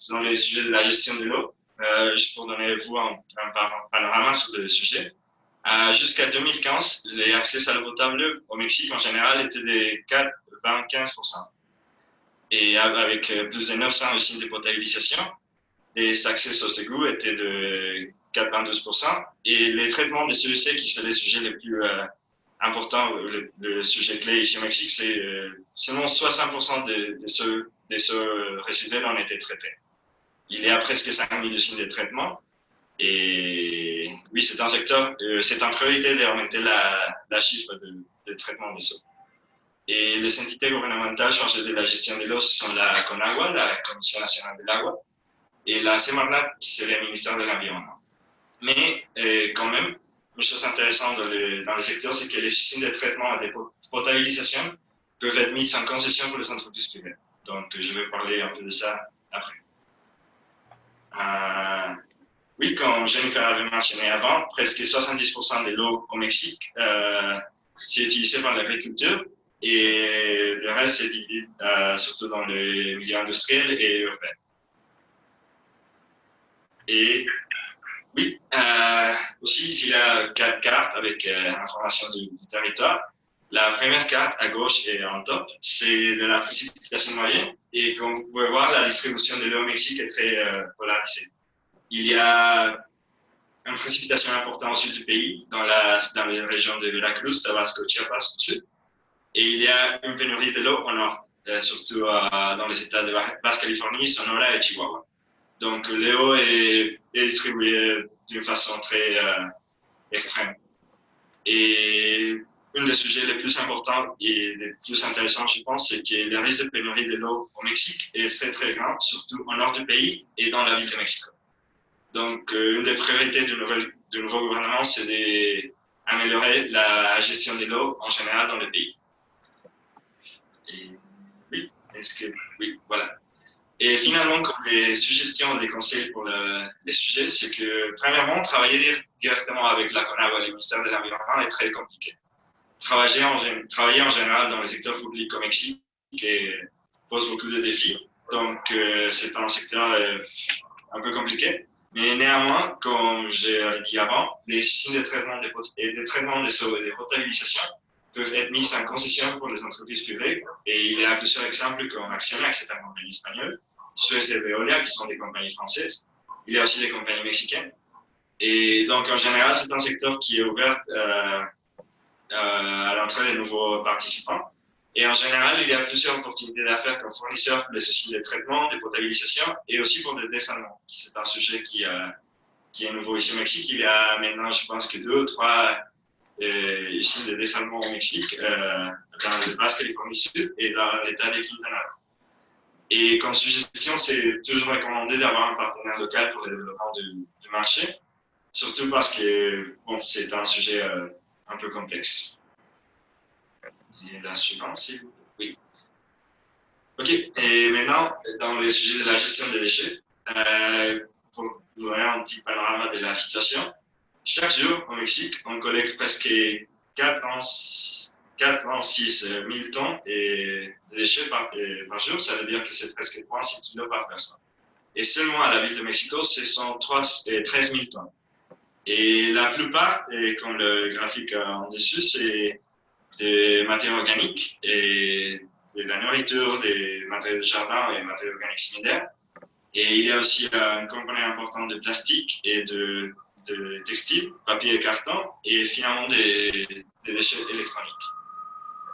dans les sujets de la gestion de l'eau, juste pour donner vous un panorama sur le sujet. Jusqu'à 2015, les accès à l'eau potable au Mexique en général étaient de 25%. Et avec plus de 900 usines de potabilisation, les accès aux égouts étaient de 92%. Et les traitements des CEC, qui sont les sujets les plus importants, le sujet clé ici au Mexique, c'est seulement 60% des eaux résiduelles ont été traitées. Il y a presque 5000 usines de traitement. Et oui, c'est un secteur, c'est en priorité d'augmenter la chiffre de traitement des eaux. Et les entités gouvernementales chargées de la gestion de l'eau, ce sont la CONAGUA, la Commission nationale de l'agua, et la CEMARNAT, qui serait le ministère de l'Environnement. Mais quand même, une chose intéressante dans le secteur, c'est que les usines de traitement et de potabilisation peuvent être mises en concession pour les entreprises privées. Donc, je vais parler un peu de ça après. Oui, comme Jennifer avait mentionné avant, presque 70% de l'eau au Mexique, c'est utilisé par l'agriculture et le reste, c'est divisé surtout dans le milieu industriel et urbain. Et oui, aussi, ici, il y a 4 cartes avec information du territoire. La première carte à gauche et en top, c'est de la précipitation moyenne. Et comme vous pouvez voir, la distribution de l'eau au Mexique est très polarisée. Il y a une précipitation importante au sud du pays, dans les régions de Veracruz, Tabasco, Chiapas au sud. Et il y a une pénurie de l'eau au nord, surtout dans les États de Basse-Californie, Sonora et Chihuahua. Donc l'eau est distribuée d'une façon très extrême. Et un des sujets les plus importants et les plus intéressants, je pense, c'est que le risque de pénurie de l'eau au Mexique est très très grand, surtout au nord du pays et dans la ville de Mexico. Donc, une des priorités du nouveau gouvernement, c'est d'améliorer la gestion de l'eau en général dans le pays. Et, oui, oui, voilà. Et finalement, comme des suggestions, des conseils pour les sujets, c'est que, premièrement, travailler directement avec la CONAGUA, le ministère de l'Environnement, est très compliqué. Travailler en général dans le secteur public au Mexique pose beaucoup de défis. Donc, c'est un secteur un peu compliqué. Mais néanmoins, comme j'ai dit avant, les usines de traitement des eaux et de potabilisation peuvent être mises en concession pour les entreprises privées. Et il y a plusieurs exemples comme Acciona, c'est une compagnie espagnole, Suez et Veolia, qui sont des compagnies françaises. Il y a aussi des compagnies mexicaines. Et donc, en général, c'est un secteur qui est ouvert à l'entrée des nouveaux participants. Et en général, il y a plusieurs opportunités d'affaires comme fournisseur pour les usines de traitement, de potabilisation et aussi pour des dessalements. C'est un sujet qui est nouveau ici au Mexique. Il y a maintenant, je pense que 2 ou 3 usines de dessalement au Mexique, dans le Basse-Californie Sud et dans l'État de Quintana Roo. Et comme suggestion, c'est toujours recommandé d'avoir un partenaire local pour le développement du marché, surtout parce que bon, c'est un sujet un peu complexe. Et la suivante, c'est oui. OK. Et maintenant, dans le sujet de la gestion des déchets, pour vous donner un petit panorama de la situation, chaque jour au Mexique, on collecte presque 4,6 000 tonnes de déchets par jour. Ça veut dire que c'est presque 3,6 kilos par personne. Et seulement à la ville de Mexico, ce sont 13 000 tonnes. Et la plupart, comme le graphique en dessus, c'est des matières organiques et de la nourriture, des matériaux de jardin et matériaux organiques similaires. Et il y a aussi une composante importante de plastique et de textile, papier et carton, et finalement des déchets électroniques.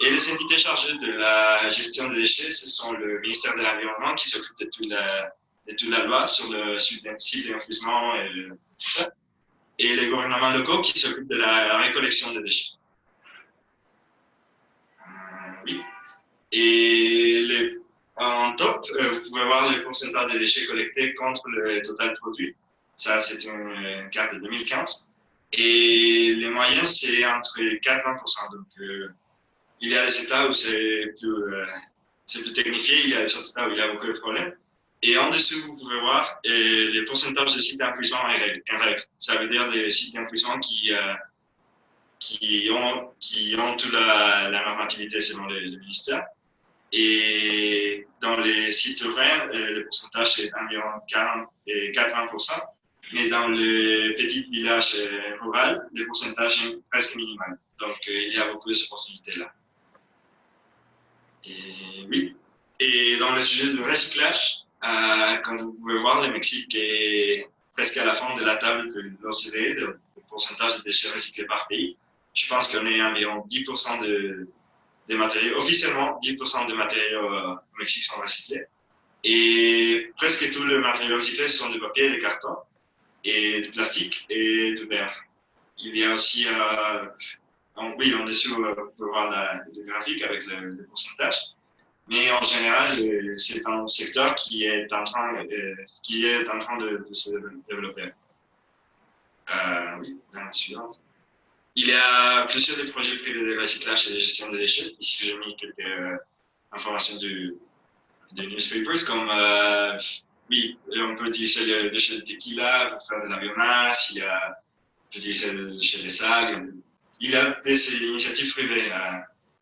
Et les entités chargées de la gestion des déchets, ce sont le ministère de l'Environnement qui s'occupe de toute la loi sur le site d'enfouissement et tout ça, et les gouvernements locaux qui s'occupent de la récollection des déchets. Oui. Et en top, vous pouvez voir le pourcentage des déchets collectés contre le total produit. Ça, c'est une carte de 2015. Et les moyens, c'est entre 4 et 20%. Donc, il y a des États où c'est plus technifié, il y a des autres États où il y a beaucoup de problèmes. Et en dessous, vous pouvez voir les pourcentages de sites d'enfouissement en règle. Ça veut dire des sites d'enfouissement qui ont toute la normativité selon le ministère. Et dans les sites urbains, le pourcentage est environ 40%, mais dans les petits villages ruraux, le pourcentage est presque minimal. Donc, il y a beaucoup d'opportunités là. Et oui. Et dans le sujet du recyclage, comme vous pouvez voir, le Mexique est presque à la fin de la table de l'OCDE, le pourcentage de déchets recyclés par pays. Je pense qu'on est environ 10% des matériaux, officiellement 10% des matériaux au Mexique sont recyclés. Et presque tous les matériaux recyclés sont du papier et du carton. et de plastique et de verre. Il y a aussi, oui, en dessous, on peut voir le graphique avec le pourcentage. Mais en général, c'est un secteur qui est en train de se développer. Oui, dans la suivante. Il y a plusieurs des projets privés de recyclage et de gestion des déchets. Ici, j'ai mis quelques informations de newspapers, comme, oui, on peut utiliser le déchet de tequila pour faire de la biomasse, il y a, on peut utiliser le déchet des algues. Il y a des initiatives privées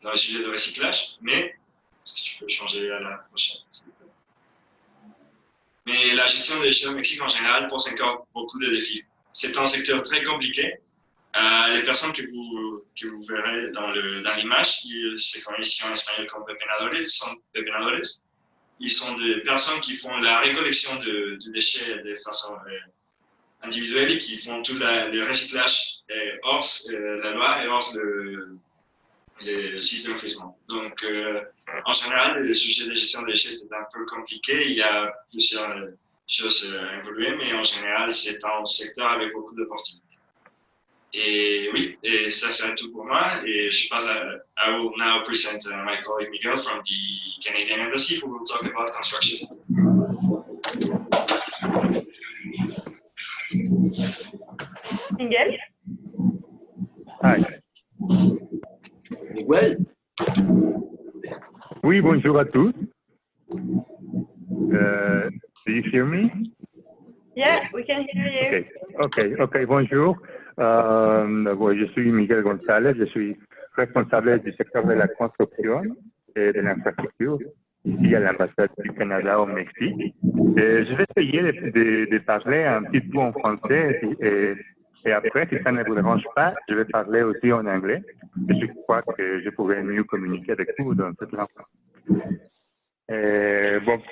dans le sujet de recyclage, mais, est-ce que tu peux changer à la prochaine, s'il vous plaît? Mais la gestion des déchets au Mexique, en général, pose encore beaucoup de défis. C'est un secteur très compliqué. Les personnes que vous verrez dans l'image, c'est qu'on ici en espagnol comme pepenadores. Ils sont des personnes qui font la récollection de déchets de façon individuelle et qui font tout le recyclage hors la loi et hors le site d'enfouissement. Donc, en général, le sujet de gestion des déchets est un peu compliqué. Il y a plusieurs choses à évoluer, mais en général, c'est un secteur avec beaucoup d'opportunités. Et oui, et ça serait tout pour moi. Et je passe I will now present my colleague Miguel from the Canadian Embassy, who will talk about construction. Miguel? Hi. Miguel? Oui, bonjour à tous. Do you hear me? Yeah, we can hear you. Okay, bonjour. Je suis Miguel González, je suis responsable du secteur de la construction et de l'infrastructure ici à l'ambassade du Canada au Mexique. Je vais essayer de parler un petit peu en français et après, si ça ne vous dérange pas, je vais parler aussi en anglais. Je crois que je pourrais mieux communiquer avec vous dans cette langue. Bon,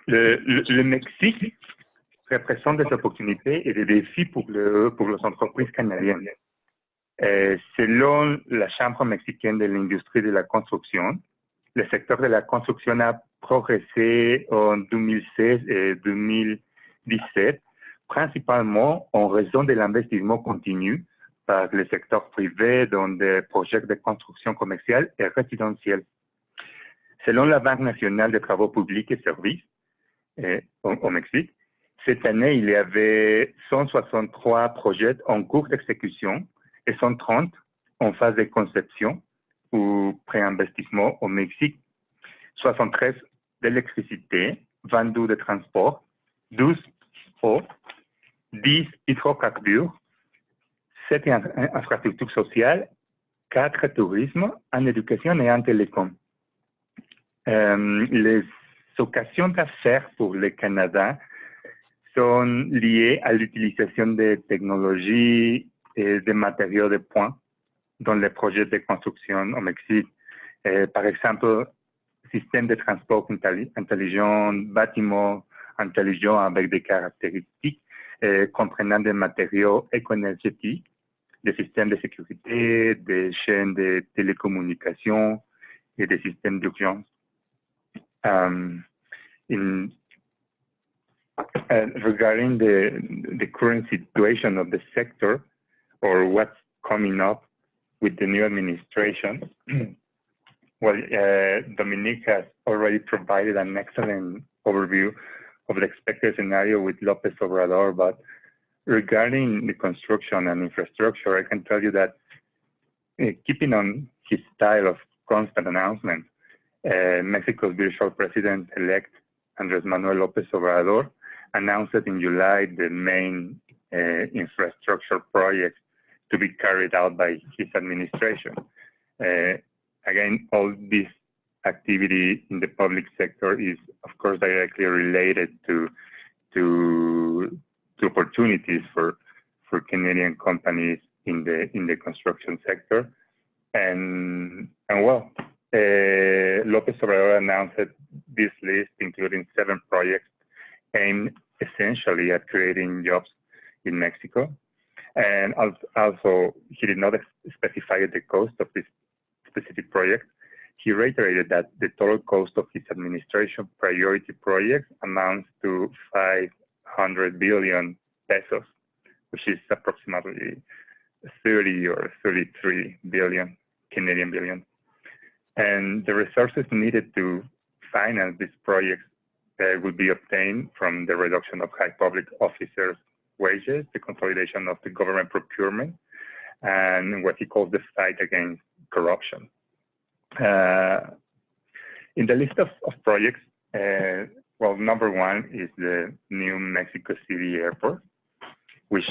le Mexique représente des opportunités et des défis pour les entreprises canadiennes. Selon la Chambre mexicaine de l'industrie de la construction, le secteur de la construction a progressé en 2016 et 2017, principalement en raison de l'investissement continu par le secteur privé dans des projets de construction commerciale et résidentielle. Selon la Banque nationale des travaux publics et services au Mexique, cette année, il y avait 163 projets en cours d'exécution et 130 en phase de conception ou pré-investissement au Mexique, 73 d'électricité, 22 de transport, 12 eau, 10 hydrocarbures, 7 infrastructures sociales, 4 tourisme, en éducation et en télécom. Les occasions d'affaires pour le Canada sont liées à l'utilisation des technologies et des matériaux de pointe dans les projets de construction au Mexique. Par exemple, système de transport intelligent, bâtiments intelligents avec des caractéristiques comprenant des matériaux éco-énergétiques, des systèmes de sécurité, des chaînes de télécommunications et des systèmes d'urgence. Regarding the current situation of the sector or what's coming up with the new administration, well, Dominique has already provided an excellent overview of the expected scenario with López Obrador, but regarding the construction and infrastructure, I can tell you that keeping on his style of constant announcements, Mexico's virtual president-elect Andrés Manuel López Obrador announced in July the main infrastructure projects to be carried out by his administration. Again, all this activity in the public sector is, of course, directly related to opportunities for Canadian companies in the construction sector. And well, López Obrador announced this list, including 7 projects aimed essentially at creating jobs in Mexico. And also, he did not specify the cost of this specific project. He reiterated that the total cost of his administration priority projects amounts to 500 billion pesos, which is approximately 30 or 33 billion, Canadian billion. And the resources needed to finance these projects will be obtained from the reduction of high public officers' wages, the consolidation of the government procurement, and what he calls the fight against corruption. In the list of projects, well, number one is the new Mexico City Airport, which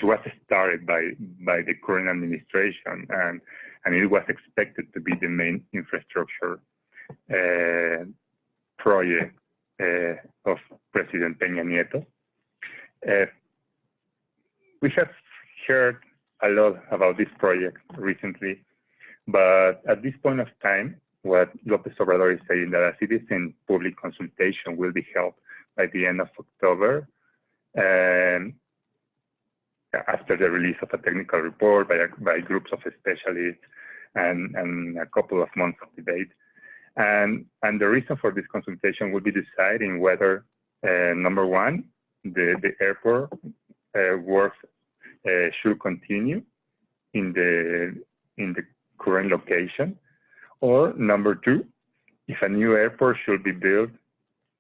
was started by the current administration, and it was expected to be the main infrastructure project of President Peña Nieto. We have heard a lot about this project recently, but at this point of time, what López Obrador is saying that a citizen public consultation will be held by the end of October, after the release of a technical report by groups of specialists and a couple of months of debate. And the reason for this consultation will be deciding whether, number one, the airport works should continue in the current location, or number two, if a new airport should be built,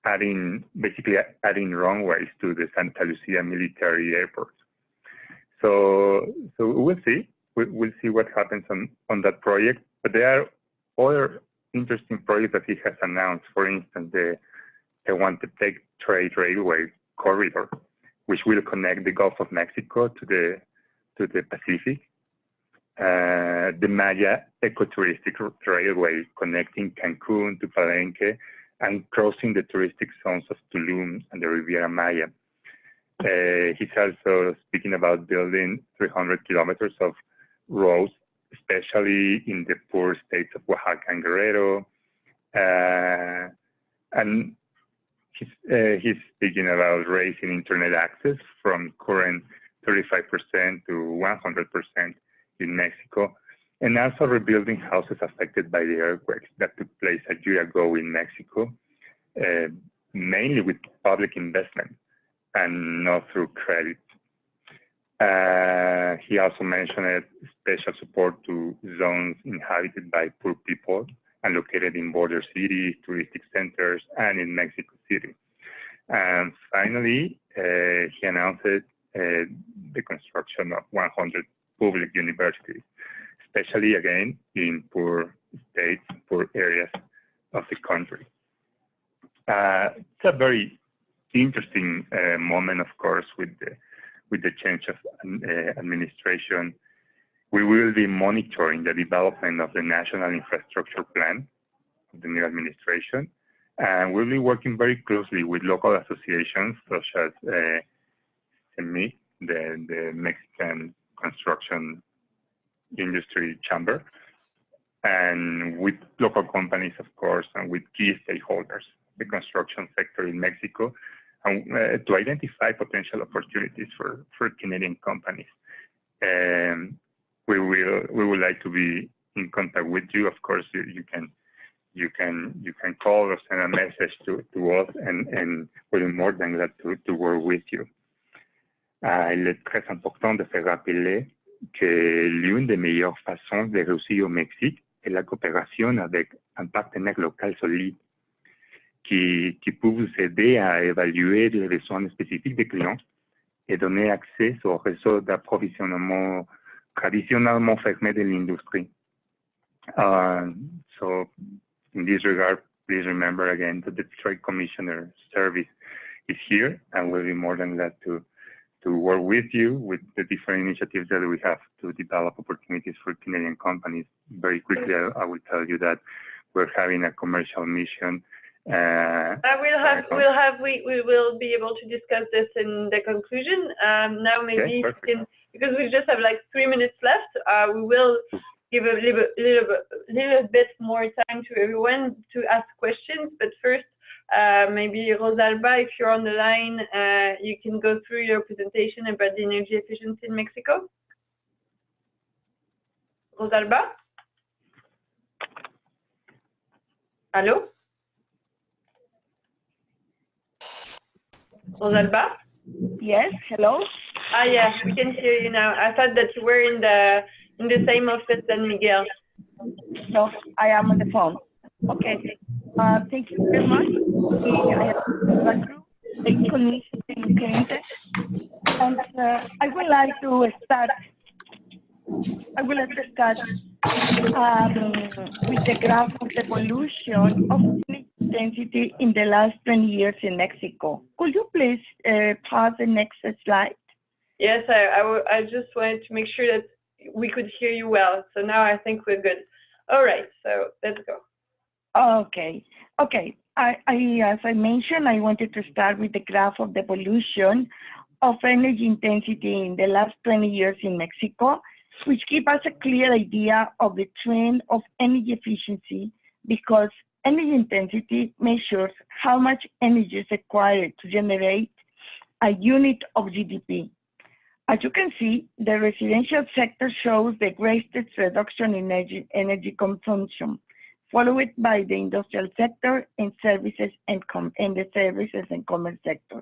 basically adding runways to the Santa Lucia military airport. So we'll see. We'll see what happens on that project. But there are other interesting projects that he has announced. For instance, the Tehuantepec Trade Railway Corridor, which will connect the Gulf of Mexico to the Pacific. The Maya Ecotouristic Railway connecting Cancun to Palenque and crossing the touristic zones of Tulum and the Riviera Maya. He's also speaking about building 300 kilometers of roads, especially in the poor states of Oaxaca and Guerrero. And he's speaking about raising internet access from current 35% to 100% in Mexico, and also rebuilding houses affected by the earthquakes that took place a year ago in Mexico, mainly with public investment and not through credit. He also mentioned special support to zones inhabited by poor people and located in border cities, touristic centers, and in Mexico City. And finally, he announced the construction of 100 public universities, especially again in poor states, poor areas of the country. It's a very interesting moment, of course, with the change of administration. We will be monitoring the development of the National Infrastructure Plan of the new administration, and we'll be working very closely with local associations such as CEMIC, the Mexican Construction Industry Chamber, and with local companies, of course, and with key stakeholders, the construction sector in Mexico, and to identify potential opportunities for Canadian companies. We would like to be in contact with you. Of course, you can call or send a message to us, and we're more than glad to work with you. Il est très important de faire rappeler que l'une des meilleures façons de réussir au Mexique est la coopération avec un partenaire local solide qui peut vous aider à évaluer les besoins spécifiques des clients et donner accès au réseau d'approvisionnement traditionnellement fermé de l'industrie. So in this regard, please remember again that the Trade Commissioner Service is here, and we'll be more than glad to work with you with the different initiatives that we have to develop opportunities for Canadian companies. Very quickly, I will tell you that we're having a commercial mission. We will be able to discuss this in the conclusion. Now maybe because we just have like 3 minutes left, we will give a little bit more time to everyone to ask questions. But first, maybe Rosalba, if you're on the line, you can go through your presentation about the energy efficiency in Mexico. Rosalba? Hello? Rosalba? Yes, hello? Ah, yeah, we can hear you now. I thought that you were in the same office than Miguel. No, I am on the phone. Okay. Thank you very much. I am a commission client, and I would like to start. With the graph of the evolution of intensity in the last 20 years in Mexico. Could you please pass the next slide? Yes, I just wanted to make sure that we could hear you well. So now I think we're good. All right, so let's go. Okay. As I mentioned, I wanted to start with the graph of the evolution of energy intensity in the last 20 years in Mexico, which give us a clear idea of the trend of energy efficiency, because energy intensity measures how much energy is required to generate a unit of GDP. As you can see, the residential sector shows the greatest reduction in energy consumption, followed by the industrial sector and services and the services and commerce sector.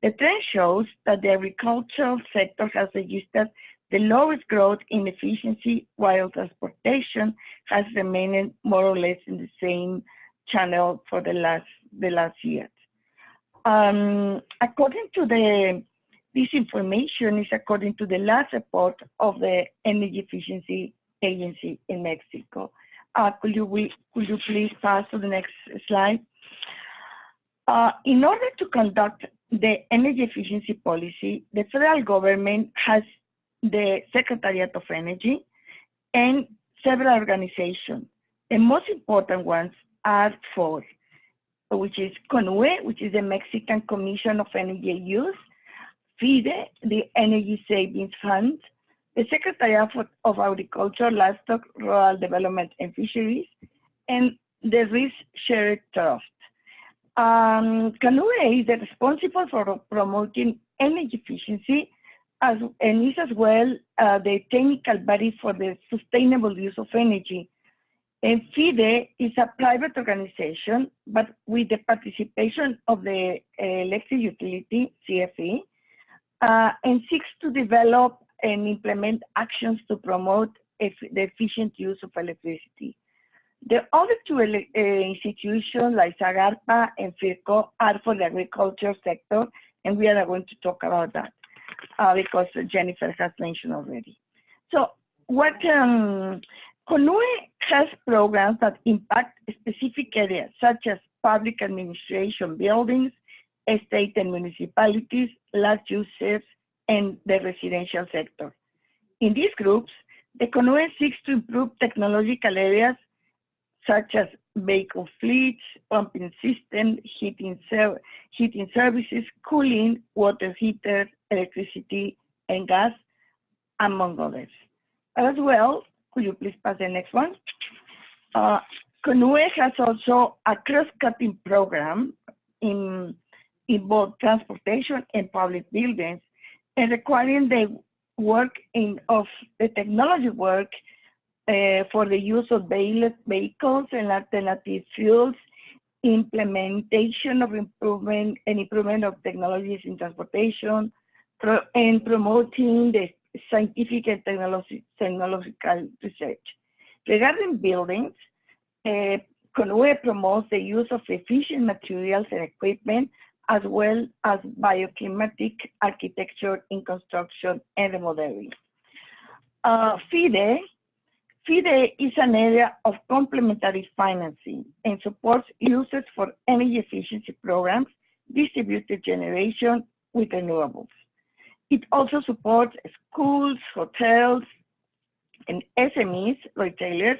The trend shows that the agricultural sector has registered the lowest growth in efficiency, while transportation has remained more or less in the same channel for the last years. According to this information is according to the last report of the Energy Efficiency Agency in Mexico. Could you please pass to the next slide? In order to conduct the energy efficiency policy, the federal government has the Secretariat of Energy and several organizations. The most important ones are four, which is CONUE, which is the Mexican Commission of Energy Use, FIDE, the Energy Savings Fund, the Secretariat of Agriculture, Livestock, Rural Development and Fisheries, and the Risk Shared Trust. CONUE is responsible for promoting energy efficiency and is as well the technical body for the sustainable use of energy. And FIDE is a private organization, but with the participation of the electric utility, CFE, and seeks to develop and implement actions to promote the efficient use of electricity. The other two institutions like SAGARPA and FIRCO are for the agriculture sector, and we are going to talk about that because Jennifer has mentioned already. So what CONUE has programs that impact specific areas such as public administration buildings, state and municipalities, large users, and the residential sector. In these groups, the CONUE seeks to improve technological areas such as vehicle fleets, pumping systems, heating services, cooling, water heaters, electricity, and gas, among others. As well, could you please pass the next one? CONUE has also a cross-cutting program in both transportation and public buildings, and requiring the work of the technology work for the use of vehicles and alternative fuels, implementation of improvement of technologies in transportation, and promoting the scientific and technological research. Regarding buildings, CONUE promotes the use of efficient materials and equipment, as well as bioclimatic architecture in construction and remodeling. FIDE is an area of complementary financing and supports users for energy efficiency programs, distributed generation with renewables. It also supports schools, hotels, and SMEs, retailers,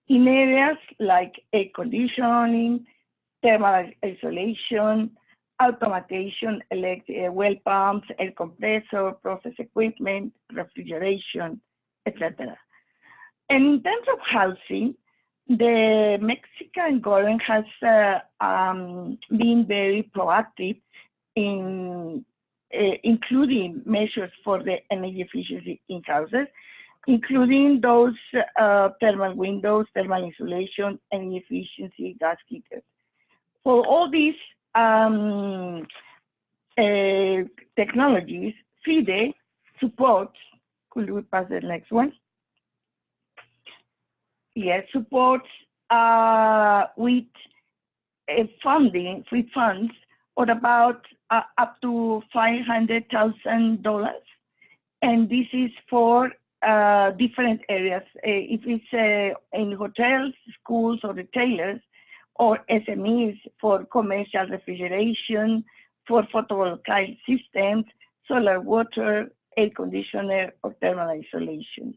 in areas like air conditioning, thermal isolation, automation, well pumps, air compressor, process equipment, refrigeration, etc. And in terms of housing, the Mexican government has been very proactive in including measures for the energy efficiency in houses, including those thermal windows, thermal insulation, energy efficiency gas heaters. For all these technologies, FIDE supports, could we pass the next one? Yes, supports with funding, free funds, or about up to $500,000. And this is for different areas. If it's in hotels, schools, or retailers, or SMEs for commercial refrigeration, for photovoltaic systems, solar water, air conditioner, or thermal isolation.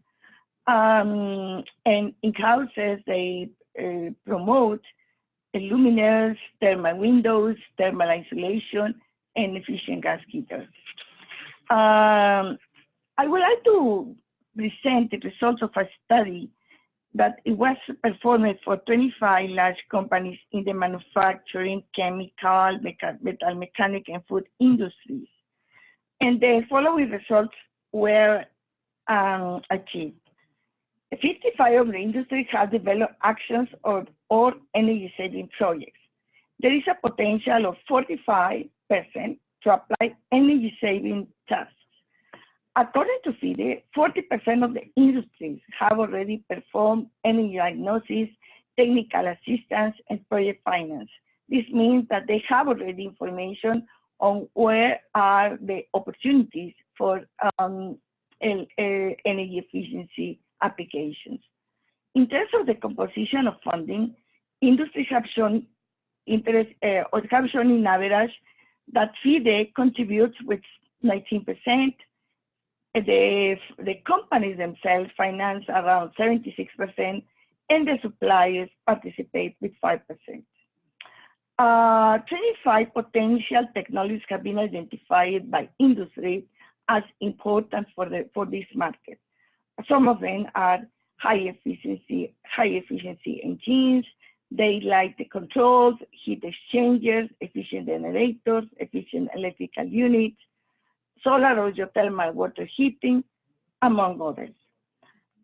And in houses, they promote luminaires, thermal windows, thermal isolation, and efficient gas heaters. I would like to present the results of a study that it was performed for 25 large companies in the manufacturing, chemical, metal mechanic, and food industries. And the following results were achieved. 55 of the industries have developed actions or energy-saving projects. There is a potential of 45% to apply energy-saving tasks. According to FIDE, 40% of the industries have already performed energy diagnosis, technical assistance, and project finance. This means that they have already information on where are the opportunities for energy efficiency applications. In terms of the composition of funding, industries have shown interest, or have shown in average that FIDE contributes with 19%. The companies themselves finance around 76%, and the suppliers participate with 5%. 25 potential technologies have been identified by industry as important for this market. Some of them are high efficiency engines, daylight controls, heat exchangers, efficient generators, efficient electrical units, solar or geothermal water heating, among others.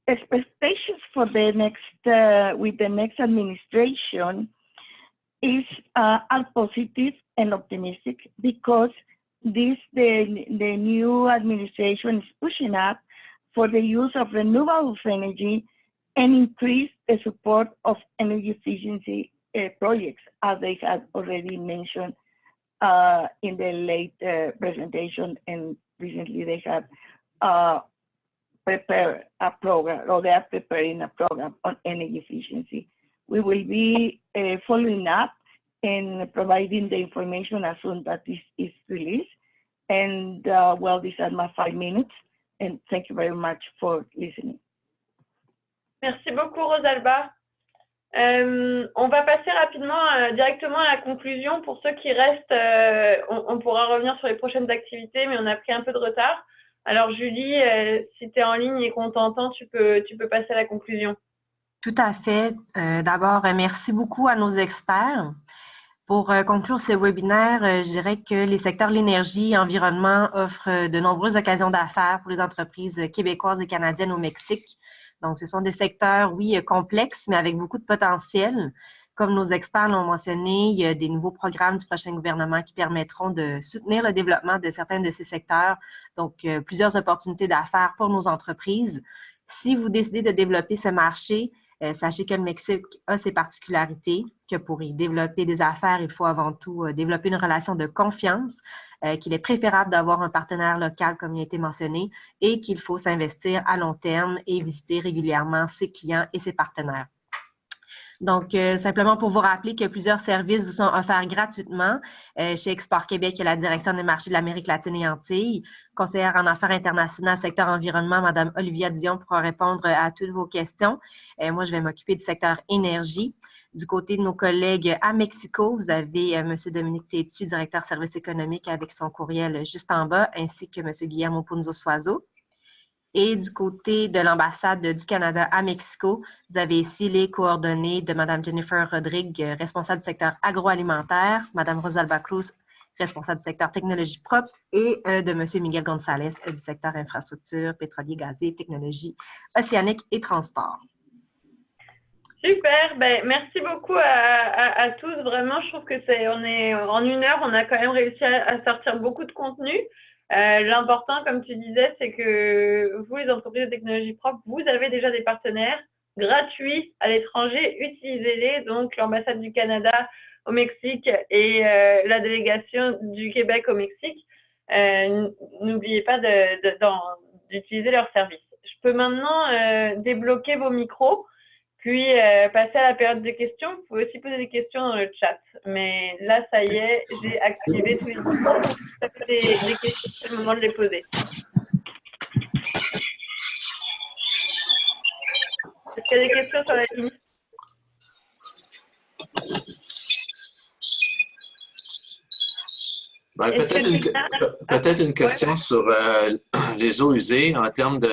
Expectations for the next, with the next administration are positive and optimistic because the new administration is pushing up for the use of renewable energy and increase the support of energy efficiency projects, as they have already mentioned in the late presentation, and recently they have prepared a program, or they are preparing a program on energy efficiency. We will be following up and providing the information as soon as this is released. And well, these are my 5 minutes, and thank you very much for listening. Merci beaucoup, Rosalba. On va passer rapidement directement à la conclusion. Pour ceux qui restent, on pourra revenir sur les prochaines activités, mais on a pris un peu de retard. Alors Julie, si tu es en ligne et qu'on t'entend, tu peux passer à la conclusion. Tout à fait. D'abord, merci beaucoup à nos experts. Pour conclure ce webinaire, je dirais que les secteurs de l'énergie et environnement offrent de nombreuses occasions d'affaires pour les entreprises québécoises et canadiennes au Mexique. Donc, ce sont des secteurs, oui, complexes, mais avec beaucoup de potentiel. Comme nos experts l'ont mentionné, il y a des nouveaux programmes du prochain gouvernement qui permettront de soutenir le développement de certains de ces secteurs. Donc, plusieurs opportunités d'affaires pour nos entreprises. Si vous décidez de développer ce marché, sachez que le Mexique a ses particularités, que pour y développer des affaires, il faut avant tout développer une relation de confiance, qu'il est préférable d'avoir un partenaire local, comme il a été mentionné, et qu'il faut s'investir à long terme et visiter régulièrement ses clients et ses partenaires. Donc, simplement pour vous rappeler que plusieurs services vous sont offerts gratuitement chez Export Québec, la direction des marchés de l'Amérique latine et Antilles. Conseillère en affaires internationales, secteur environnement, Mme Olivia Dion pourra répondre à toutes vos questions. Moi, je vais m'occuper du secteur énergie. Du côté de nos collègues à Mexico, vous avez M. Dominique Tétu, directeur service économique, avec son courriel juste en bas, ainsi que M. Guillermo Punzo-Soiseau. Et du côté de l'ambassade du Canada à Mexico, vous avez ici les coordonnées de Mme Jennifer Rodrigue, responsable du secteur agroalimentaire, Mme Rosalba Cruz, responsable du secteur technologie propre, et de M. Miguel González du secteur infrastructure, pétrolier, gazier, technologie océanique et transport. Super, ben, merci beaucoup à tous. Vraiment, je trouve que on est en 1 heure, on a quand même réussi à sortir beaucoup de contenu. L'important, comme tu disais, c'est que vous, les entreprises de technologie propre, vous avez déjà des partenaires gratuits à l'étranger, utilisez-les. Donc, l'ambassade du Canada au Mexique et la délégation du Québec au Mexique. N'oubliez pas d'utiliser leurs services. Je peux maintenant débloquer vos micros. Puis, passer à la période de questions. Vous pouvez aussi poser des questions dans le chat. Mais là, ça y est, j'ai activé tous les micros. Si vous avez des questions, c'est le moment de les poser. Est-ce qu'il y a des questions sur la ligne? Peut-être une question sur les eaux usées en termes de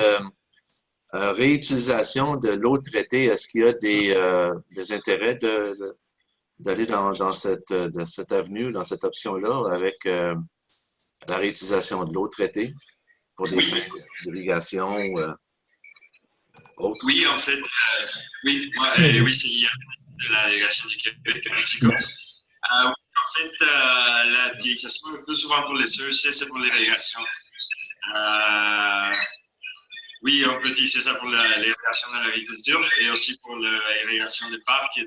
réutilisation de l'eau traitée. Est-ce qu'il y a des intérêts d'aller dans cette avenue, dans cette option-là, avec la réutilisation de l'eau traitée pour des fins d'irrigation ou autres? Oui, en fait, oui, c'est lié à la délégation du Québec et Mexico. En fait, l'utilisation le plus souvent pour les CEC, c'est pour l'irrigation. Oui, on peut utiliser ça pour l'irrigation de l'agriculture et aussi pour l'irrigation des parcs et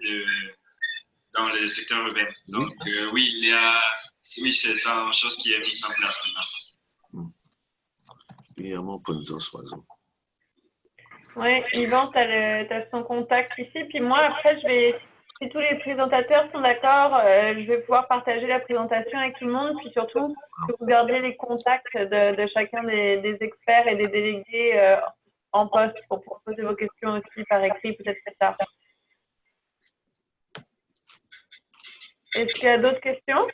dans les secteurs urbains. Donc, oui, c'est une chose qui est mise en place maintenant. Vraiment pas nous autres oiseaux. Oui, Yvan, tu as son contact ici. Puis moi, après, si tous les présentateurs sont d'accord, je vais pouvoir partager la présentation avec tout le monde. Puis surtout, que vous gardiez les contacts de chacun des experts et des délégués en poste pour poser vos questions aussi par écrit, peut-être plus tard. Est-ce qu'il y a d'autres questions?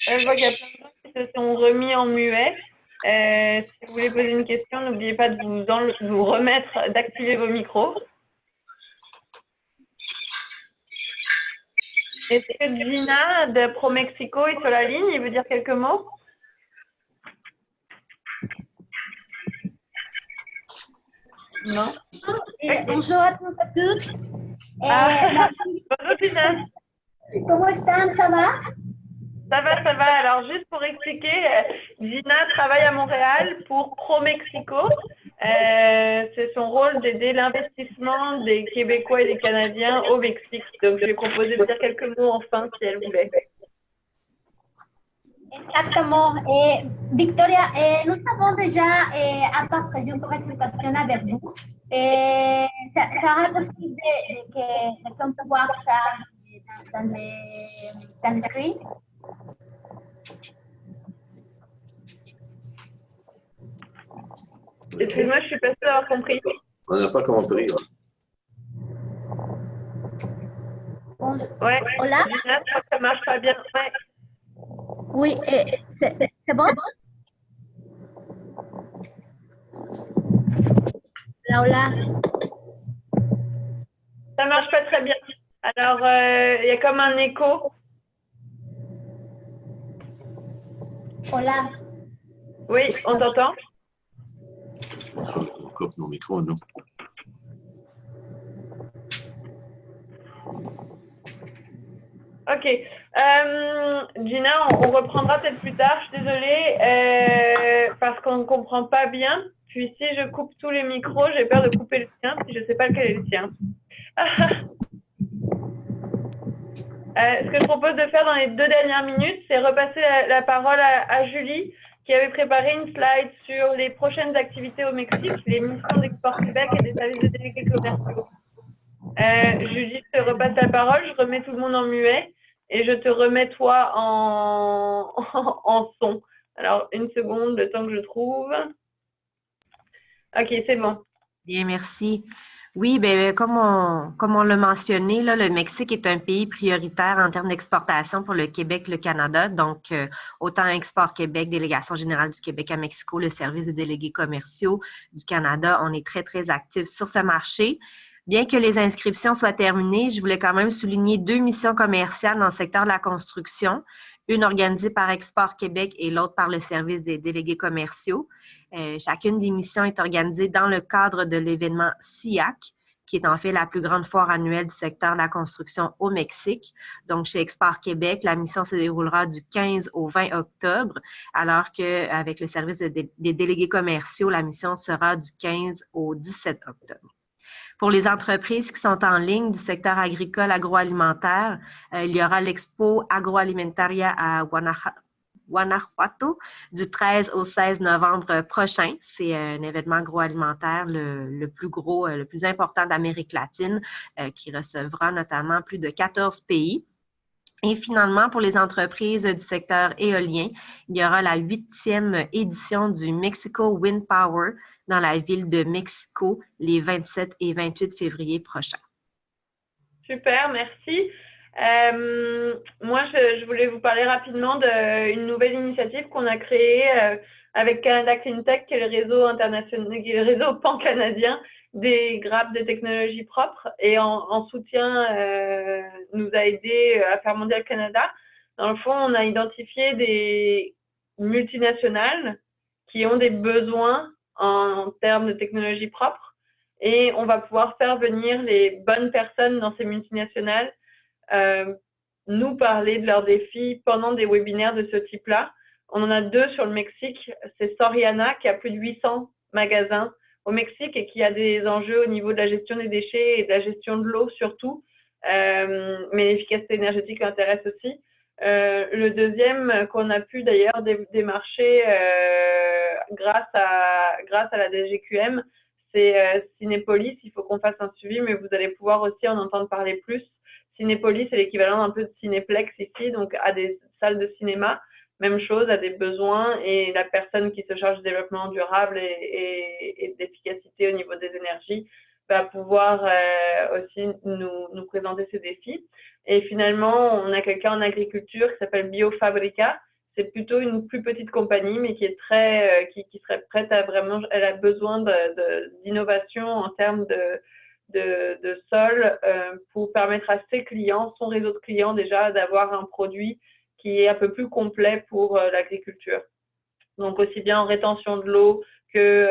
Je vois qu'il y a plein de gens qui se sont remis en muet. Si vous voulez poser une question, n'oubliez pas de vous remettre, d'activer vos micros. Est-ce que Gina de ProMexico est sur la ligne? Il veut dire quelques mots? Non. Bonjour à tous et toutes. Bonjour Gina. Comment están? Ça va? Ça va, ça va. Alors, juste pour expliquer, Gina travaille à Montréal pour ProMexico. C'est son rôle d'aider l'investissement des Québécois et des Canadiens au Mexique. Donc, je lui ai proposé de dire quelques mots enfin, si elle voulait. Exactement. Victoria, nous avons déjà partagé une présentation avec vous. Ça serait possible qu'on peut voir ça dans le screen? Excuse-moi, je suis pas sûre d'avoir compris. On n'a pas compris. Ouais. Hola? Gina, ça marche pas bien. Ouais. Oui, c'est bon? Hola. Ça marche pas très bien. Alors, il y a comme un écho. Hola. Oui, on t'entend? On coupe nos micros, nous. Ok. Gina, on reprendra peut-être plus tard. Je suis désolée parce qu'on ne comprend pas bien. Puis si je coupe tous les micros, j'ai peur de couper le tien si je ne sais pas lequel est le tien. Ce que je propose de faire dans les 2 dernières minutes, c'est repasser la parole à Julie, qui avait préparé une slide sur les prochaines activités au Mexique, les missions d'Export Québec et des services de délégués commerciaux. Julie, je te repasse la parole, je remets tout le monde en muet et je te remets toi en son. Alors, une seconde, le temps que je trouve. Ok, c'est bon. Bien, merci. Oui, bien, comme on l'a mentionné, là, le Mexique est un pays prioritaire en termes d'exportation pour le Québec, le Canada. Donc, autant Export Québec, Délégation générale du Québec à Mexico, le service des délégués commerciaux du Canada, on est très, très actifs sur ce marché. Bien que les inscriptions soient terminées, je voulais quand même souligner 2 missions commerciales dans le secteur de la construction. une organisée par Export Québec et l'autre par le service des délégués commerciaux. Chacune des missions est organisée dans le cadre de l'événement SIAC, qui est en fait la plus grande foire annuelle du secteur de la construction au Mexique. Donc, chez Export Québec, la mission se déroulera du 15 au 20 octobre, alors qu'avec le service des délégués commerciaux, la mission sera du 15 au 17 octobre. Pour les entreprises qui sont en ligne du secteur agricole agroalimentaire, il y aura l'Expo Agroalimentaria à Guanajuato du 13 au 16 novembre prochain. C'est un événement agroalimentaire le plus gros, le plus important d'Amérique latine, qui recevra notamment plus de 14 pays. Et finalement, pour les entreprises du secteur éolien, il y aura la 8e édition du Mexico Wind Power dans la ville de Mexico les 27 et 28 février prochains. Super, merci. Moi, je voulais vous parler rapidement d'une nouvelle initiative qu'on a créée avec Canada Clean Tech, qui est le réseau international, qui est le réseau pan-canadien des grappes de technologie propre, et en soutien nous a aidé à faire Mondial Canada. Dans le fond, on a identifié des multinationales qui ont des besoins en termes de technologie propre, et on va pouvoir faire venir les bonnes personnes dans ces multinationales nous parler de leurs défis pendant des webinaires de ce type-là. On en a 2 sur le Mexique. C'est Soriana qui a plus de 800 magasins au Mexique et qui a des enjeux au niveau de la gestion des déchets et de la gestion de l'eau surtout, mais l'efficacité énergétique l'intéresse aussi. Le deuxième qu'on a pu d'ailleurs démarcher grâce à la DGQM, c'est Cinépolis. Il faut qu'on fasse un suivi, mais vous allez pouvoir aussi en entendre parler plus. Cinépolis, c'est l'équivalent un peu de Cinéplex ici, donc à des salles de cinéma. Même chose, à des besoins, et la personne qui se charge du développement durable et d'efficacité au niveau des énergies va pouvoir aussi nous présenter ces défis. Et finalement, on a quelqu'un en agriculture qui s'appelle Biofabrica. C'est plutôt une plus petite compagnie, mais qui est qui serait prête à vraiment, elle a besoin d'innovation en termes de sol pour permettre à ses clients, son réseau de clients déjà, d'avoir un produit qui est un peu plus complet pour l'agriculture. Donc aussi bien en rétention de l'eau que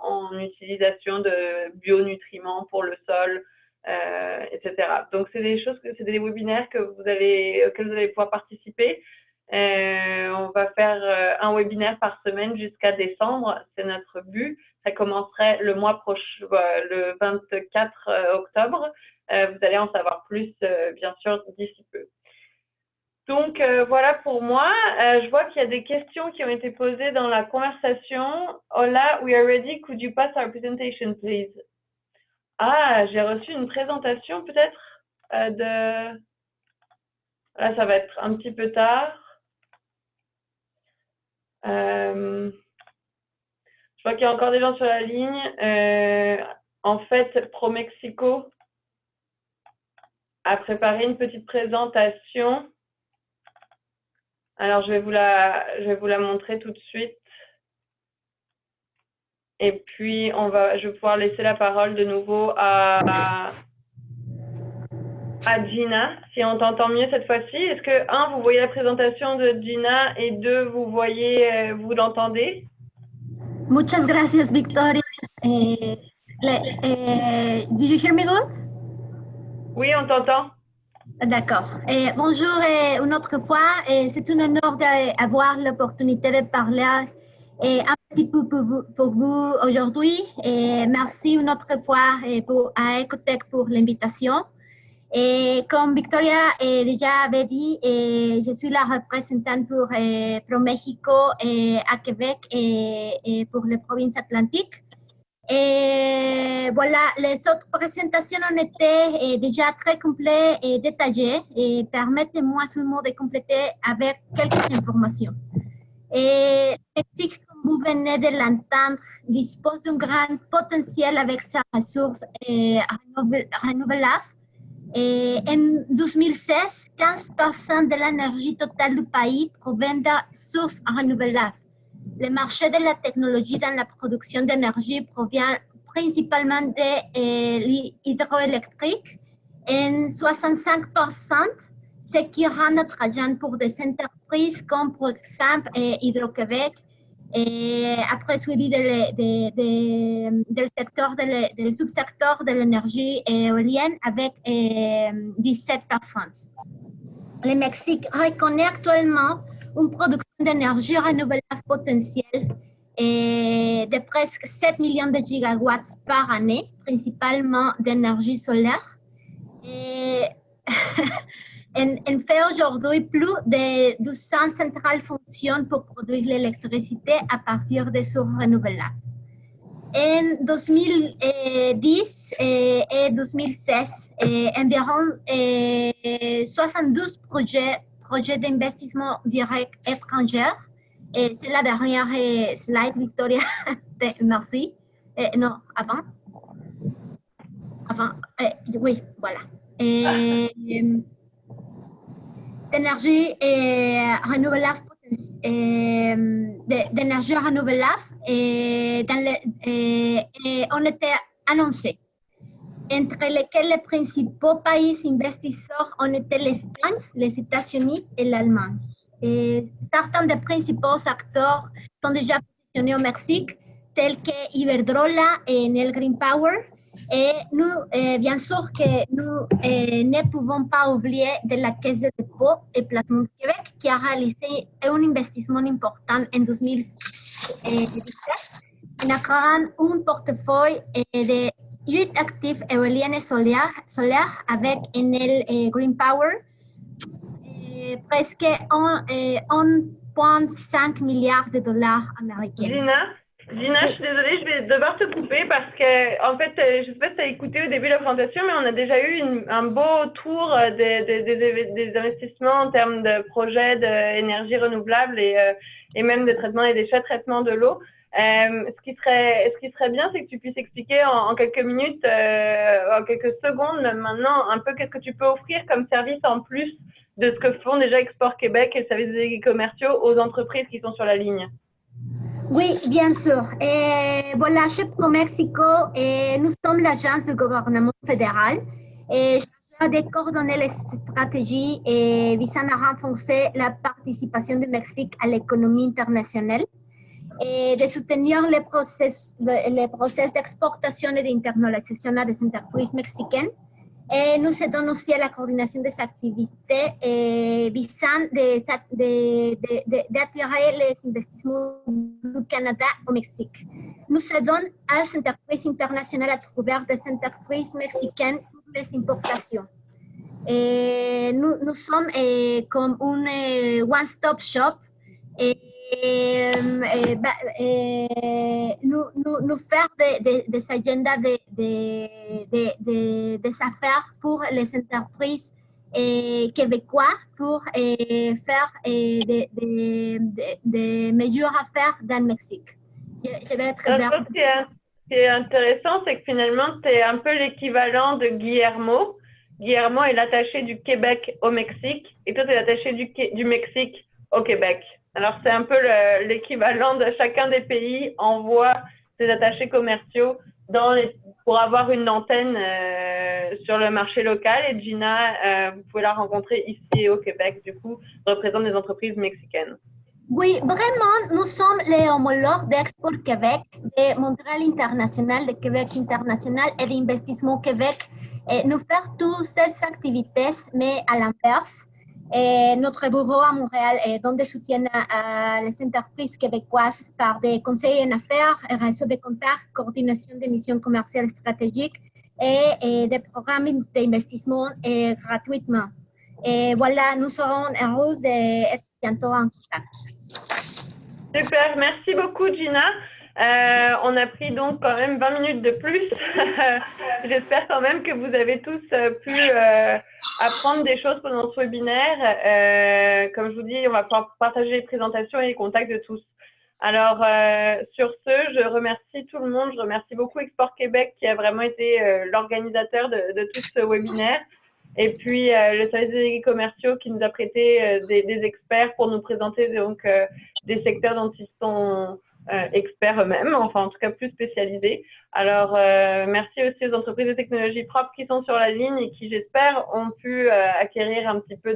en utilisation de bionutriments pour le sol, etc. Donc c'est des choses, c'est des webinaires auxquels vous allez pouvoir participer. On va faire un webinaire par semaine jusqu'à décembre, c'est notre but. Ça commencerait le mois prochain, le 24 octobre. Vous allez en savoir plus, bien sûr, d'ici peu. Donc, voilà pour moi. Je vois qu'il y a des questions qui ont été posées dans la conversation. Hola, we are ready. Could you pass our presentation, please? Ah, j'ai reçu une présentation peut-être de... Là, ça va être un petit peu tard. Je vois qu'il y a encore des gens sur la ligne. En fait, ProMexico a préparé une petite présentation. Alors, je vais vous la montrer tout de suite. Et puis, je vais pouvoir laisser la parole de nouveau à Gina, si on t'entend mieux cette fois-ci. Est-ce que, 1, vous voyez la présentation de Gina, et 2, vous l'entendez? Muchas gracias, Victoria. Do you hear me good? Oui, on t'entend. D'accord. Bonjour une autre fois. C'est un honneur d'avoir l'opportunité de parler un petit peu pour vous aujourd'hui. Merci une autre fois à Ecotech pour l'invitation. Comme Victoria déjà avait dit, je suis la représentante pour ProMexico à Québec et pour les provinces atlantiques. Et voilà, les autres présentations ont été déjà très complètes et détaillées. Et permettez-moi seulement de compléter avec quelques informations. Le Mexique, comme vous venez de l'entendre, dispose d'un grand potentiel avec ses ressources renouvelables. En 2016, 15% de l'énergie totale du pays provient de sources renouvelables. Le marché de la technologie dans la production d'énergie provient principalement de l'hydroélectrique. En 65%, ce qui rend notre agent pour des entreprises comme par exemple Hydro-Québec, et après suivi del secteur, del subsecteur de l'énergie éolienne avec 17 personnes. Le Mexique reconnaît actuellement une production d'énergie renouvelable potentielle de presque 7 millions de gigawatts par année, principalement d'énergie solaire. Et en fait, aujourd'hui, plus de 200 centrales fonctionnent pour produire l'électricité à partir des sources renouvelables. En 2010 et 2016, environ 72 projets d'investissement direct étrangers. Et c'est la dernière slide, Victoria. Merci. Non, avant. Oui, voilà. D'énergie renouvelable, d'énergie renouvelable, ont été annoncés, entre lesquels les principaux pays investisseurs ont été l'Espagne, les États-Unis et l'Allemagne. Certains des principaux acteurs sont déjà positionnés au Mexique, tels que Iberdrola et Enel Green Power. Et nous, bien sûr que nous ne pouvons pas oublier de la Caisse de dépôt et placement de Québec qui a réalisé un investissement important en 2017 en acquérant un portefeuille de 8 actifs éoliennes et solaires avec Enel Green Power, presque 1,5 milliard de dollars américains. Gina, je suis désolée, je vais devoir te couper parce que, en fait, je ne sais pas si tu as écouté au début de la présentation, mais on a déjà eu un beau tour des investissements en termes de projets d'énergie renouvelable et même de traitement des déchets, traitement de l'eau. Ce qui serait bien, c'est que tu puisses expliquer en quelques minutes, en quelques secondes maintenant, un peu qu'est-ce que tu peux offrir comme service en plus de ce que font déjà Export Québec et le service des commerciaux aux entreprises qui sont sur la ligne. Oui, bien sûr. Voilà, chez ProMexico, nous sommes l'agence du gouvernement fédéral et chargée de coordonner les stratégies visant à renforcer la participation du Mexique à l'économie internationale et de soutenir les process d'exportation et d'internalisation des entreprises mexicaines. Et nous aidons aussi à la coordination des activités visant d'attirer les investissements du Canada au Mexique. Nous aidons à les entreprises internationales à trouver des entreprises mexicaines pour les importations. Et nous sommes comme un one-stop shop. Nous faire des agendas des affaires pour les entreprises québécois pour faire des meilleures affaires dans le Mexique. Je vais être ce qui est intéressant, c'est que finalement, tu es un peu l'équivalent de Guillermo. Guillermo est l'attaché du Québec au Mexique et toi, tu es l'attaché du Mexique au Québec. Alors, c'est un peu l'équivalent de chacun des pays envoie ses attachés commerciaux pour avoir une antenne sur le marché local. Et Gina, vous pouvez la rencontrer ici au Québec, du coup, représente des entreprises mexicaines. Oui, vraiment, nous sommes les homologues d'Export Québec, de Montréal International, de Québec International et d'Investissement Québec. Et nous faisons toutes ces activités, mais à l'inverse. Notre bureau à Montréal donne des soutiens à les entreprises québécoises par des conseils en affaires, réseau de contacts, coordination des missions commerciales stratégiques et des programmes d'investissement gratuitement. Et voilà, nous serons heureux d'être bientôt en contact. Super, merci beaucoup Gina. On a pris donc quand même 20 minutes de plus. J'espère quand même que vous avez tous pu apprendre des choses pendant ce webinaire. Comme je vous dis, on va pouvoir partager les présentations et les contacts de tous. Alors, sur ce, je remercie tout le monde. Je remercie beaucoup Export Québec qui a vraiment été l'organisateur de tout ce webinaire. Et puis, le service des délégués commerciaux qui nous a prêté des experts pour nous présenter donc des secteurs dont ils sont experts eux-mêmes, enfin en tout cas plus spécialisés. Alors, merci aussi aux entreprises de technologie propre qui sont sur la ligne et qui, j'espère, ont pu acquérir un petit peu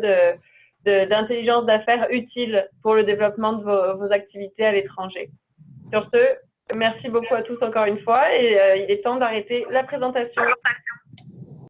d'intelligence d'affaires utile pour le développement de vos activités à l'étranger. Sur ce, merci beaucoup à tous encore une fois et il est temps d'arrêter la présentation.